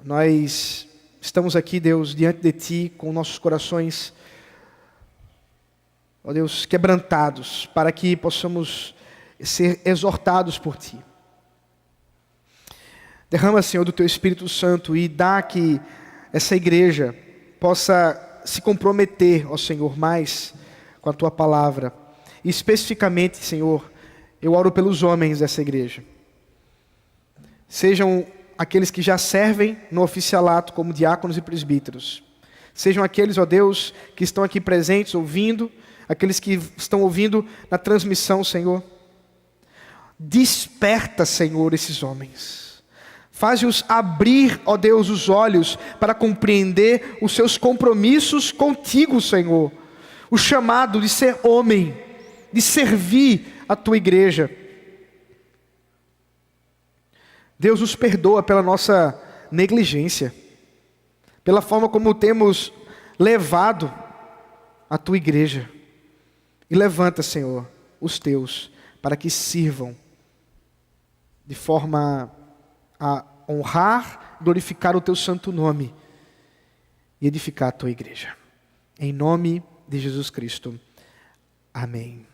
C: nós estamos aqui, Deus, diante de Ti, com nossos corações, ó Deus, quebrantados, para que possamos ser exortados por Ti. Derrama, Senhor, do Teu Espírito Santo e dá que essa igreja possa se comprometer, ó Senhor, mais com a Tua palavra. E especificamente, Senhor, eu oro pelos homens dessa igreja. Sejam aqueles que já servem no oficialato como diáconos e presbíteros. Sejam aqueles, ó Deus, que estão aqui presentes, ouvindo, aqueles que estão ouvindo na transmissão, Senhor. Desperta, Senhor, esses homens. Faz-os abrir, ó Deus, os olhos para compreender os seus compromissos contigo, Senhor. O chamado de ser homem, de servir a Tua igreja. Deus nos perdoa pela nossa negligência, pela forma como temos levado a Tua igreja. E levanta, Senhor, os Teus, para que sirvam de forma a honrar, glorificar o Teu santo nome e edificar a Tua igreja. Em nome de Jesus Cristo. Amém.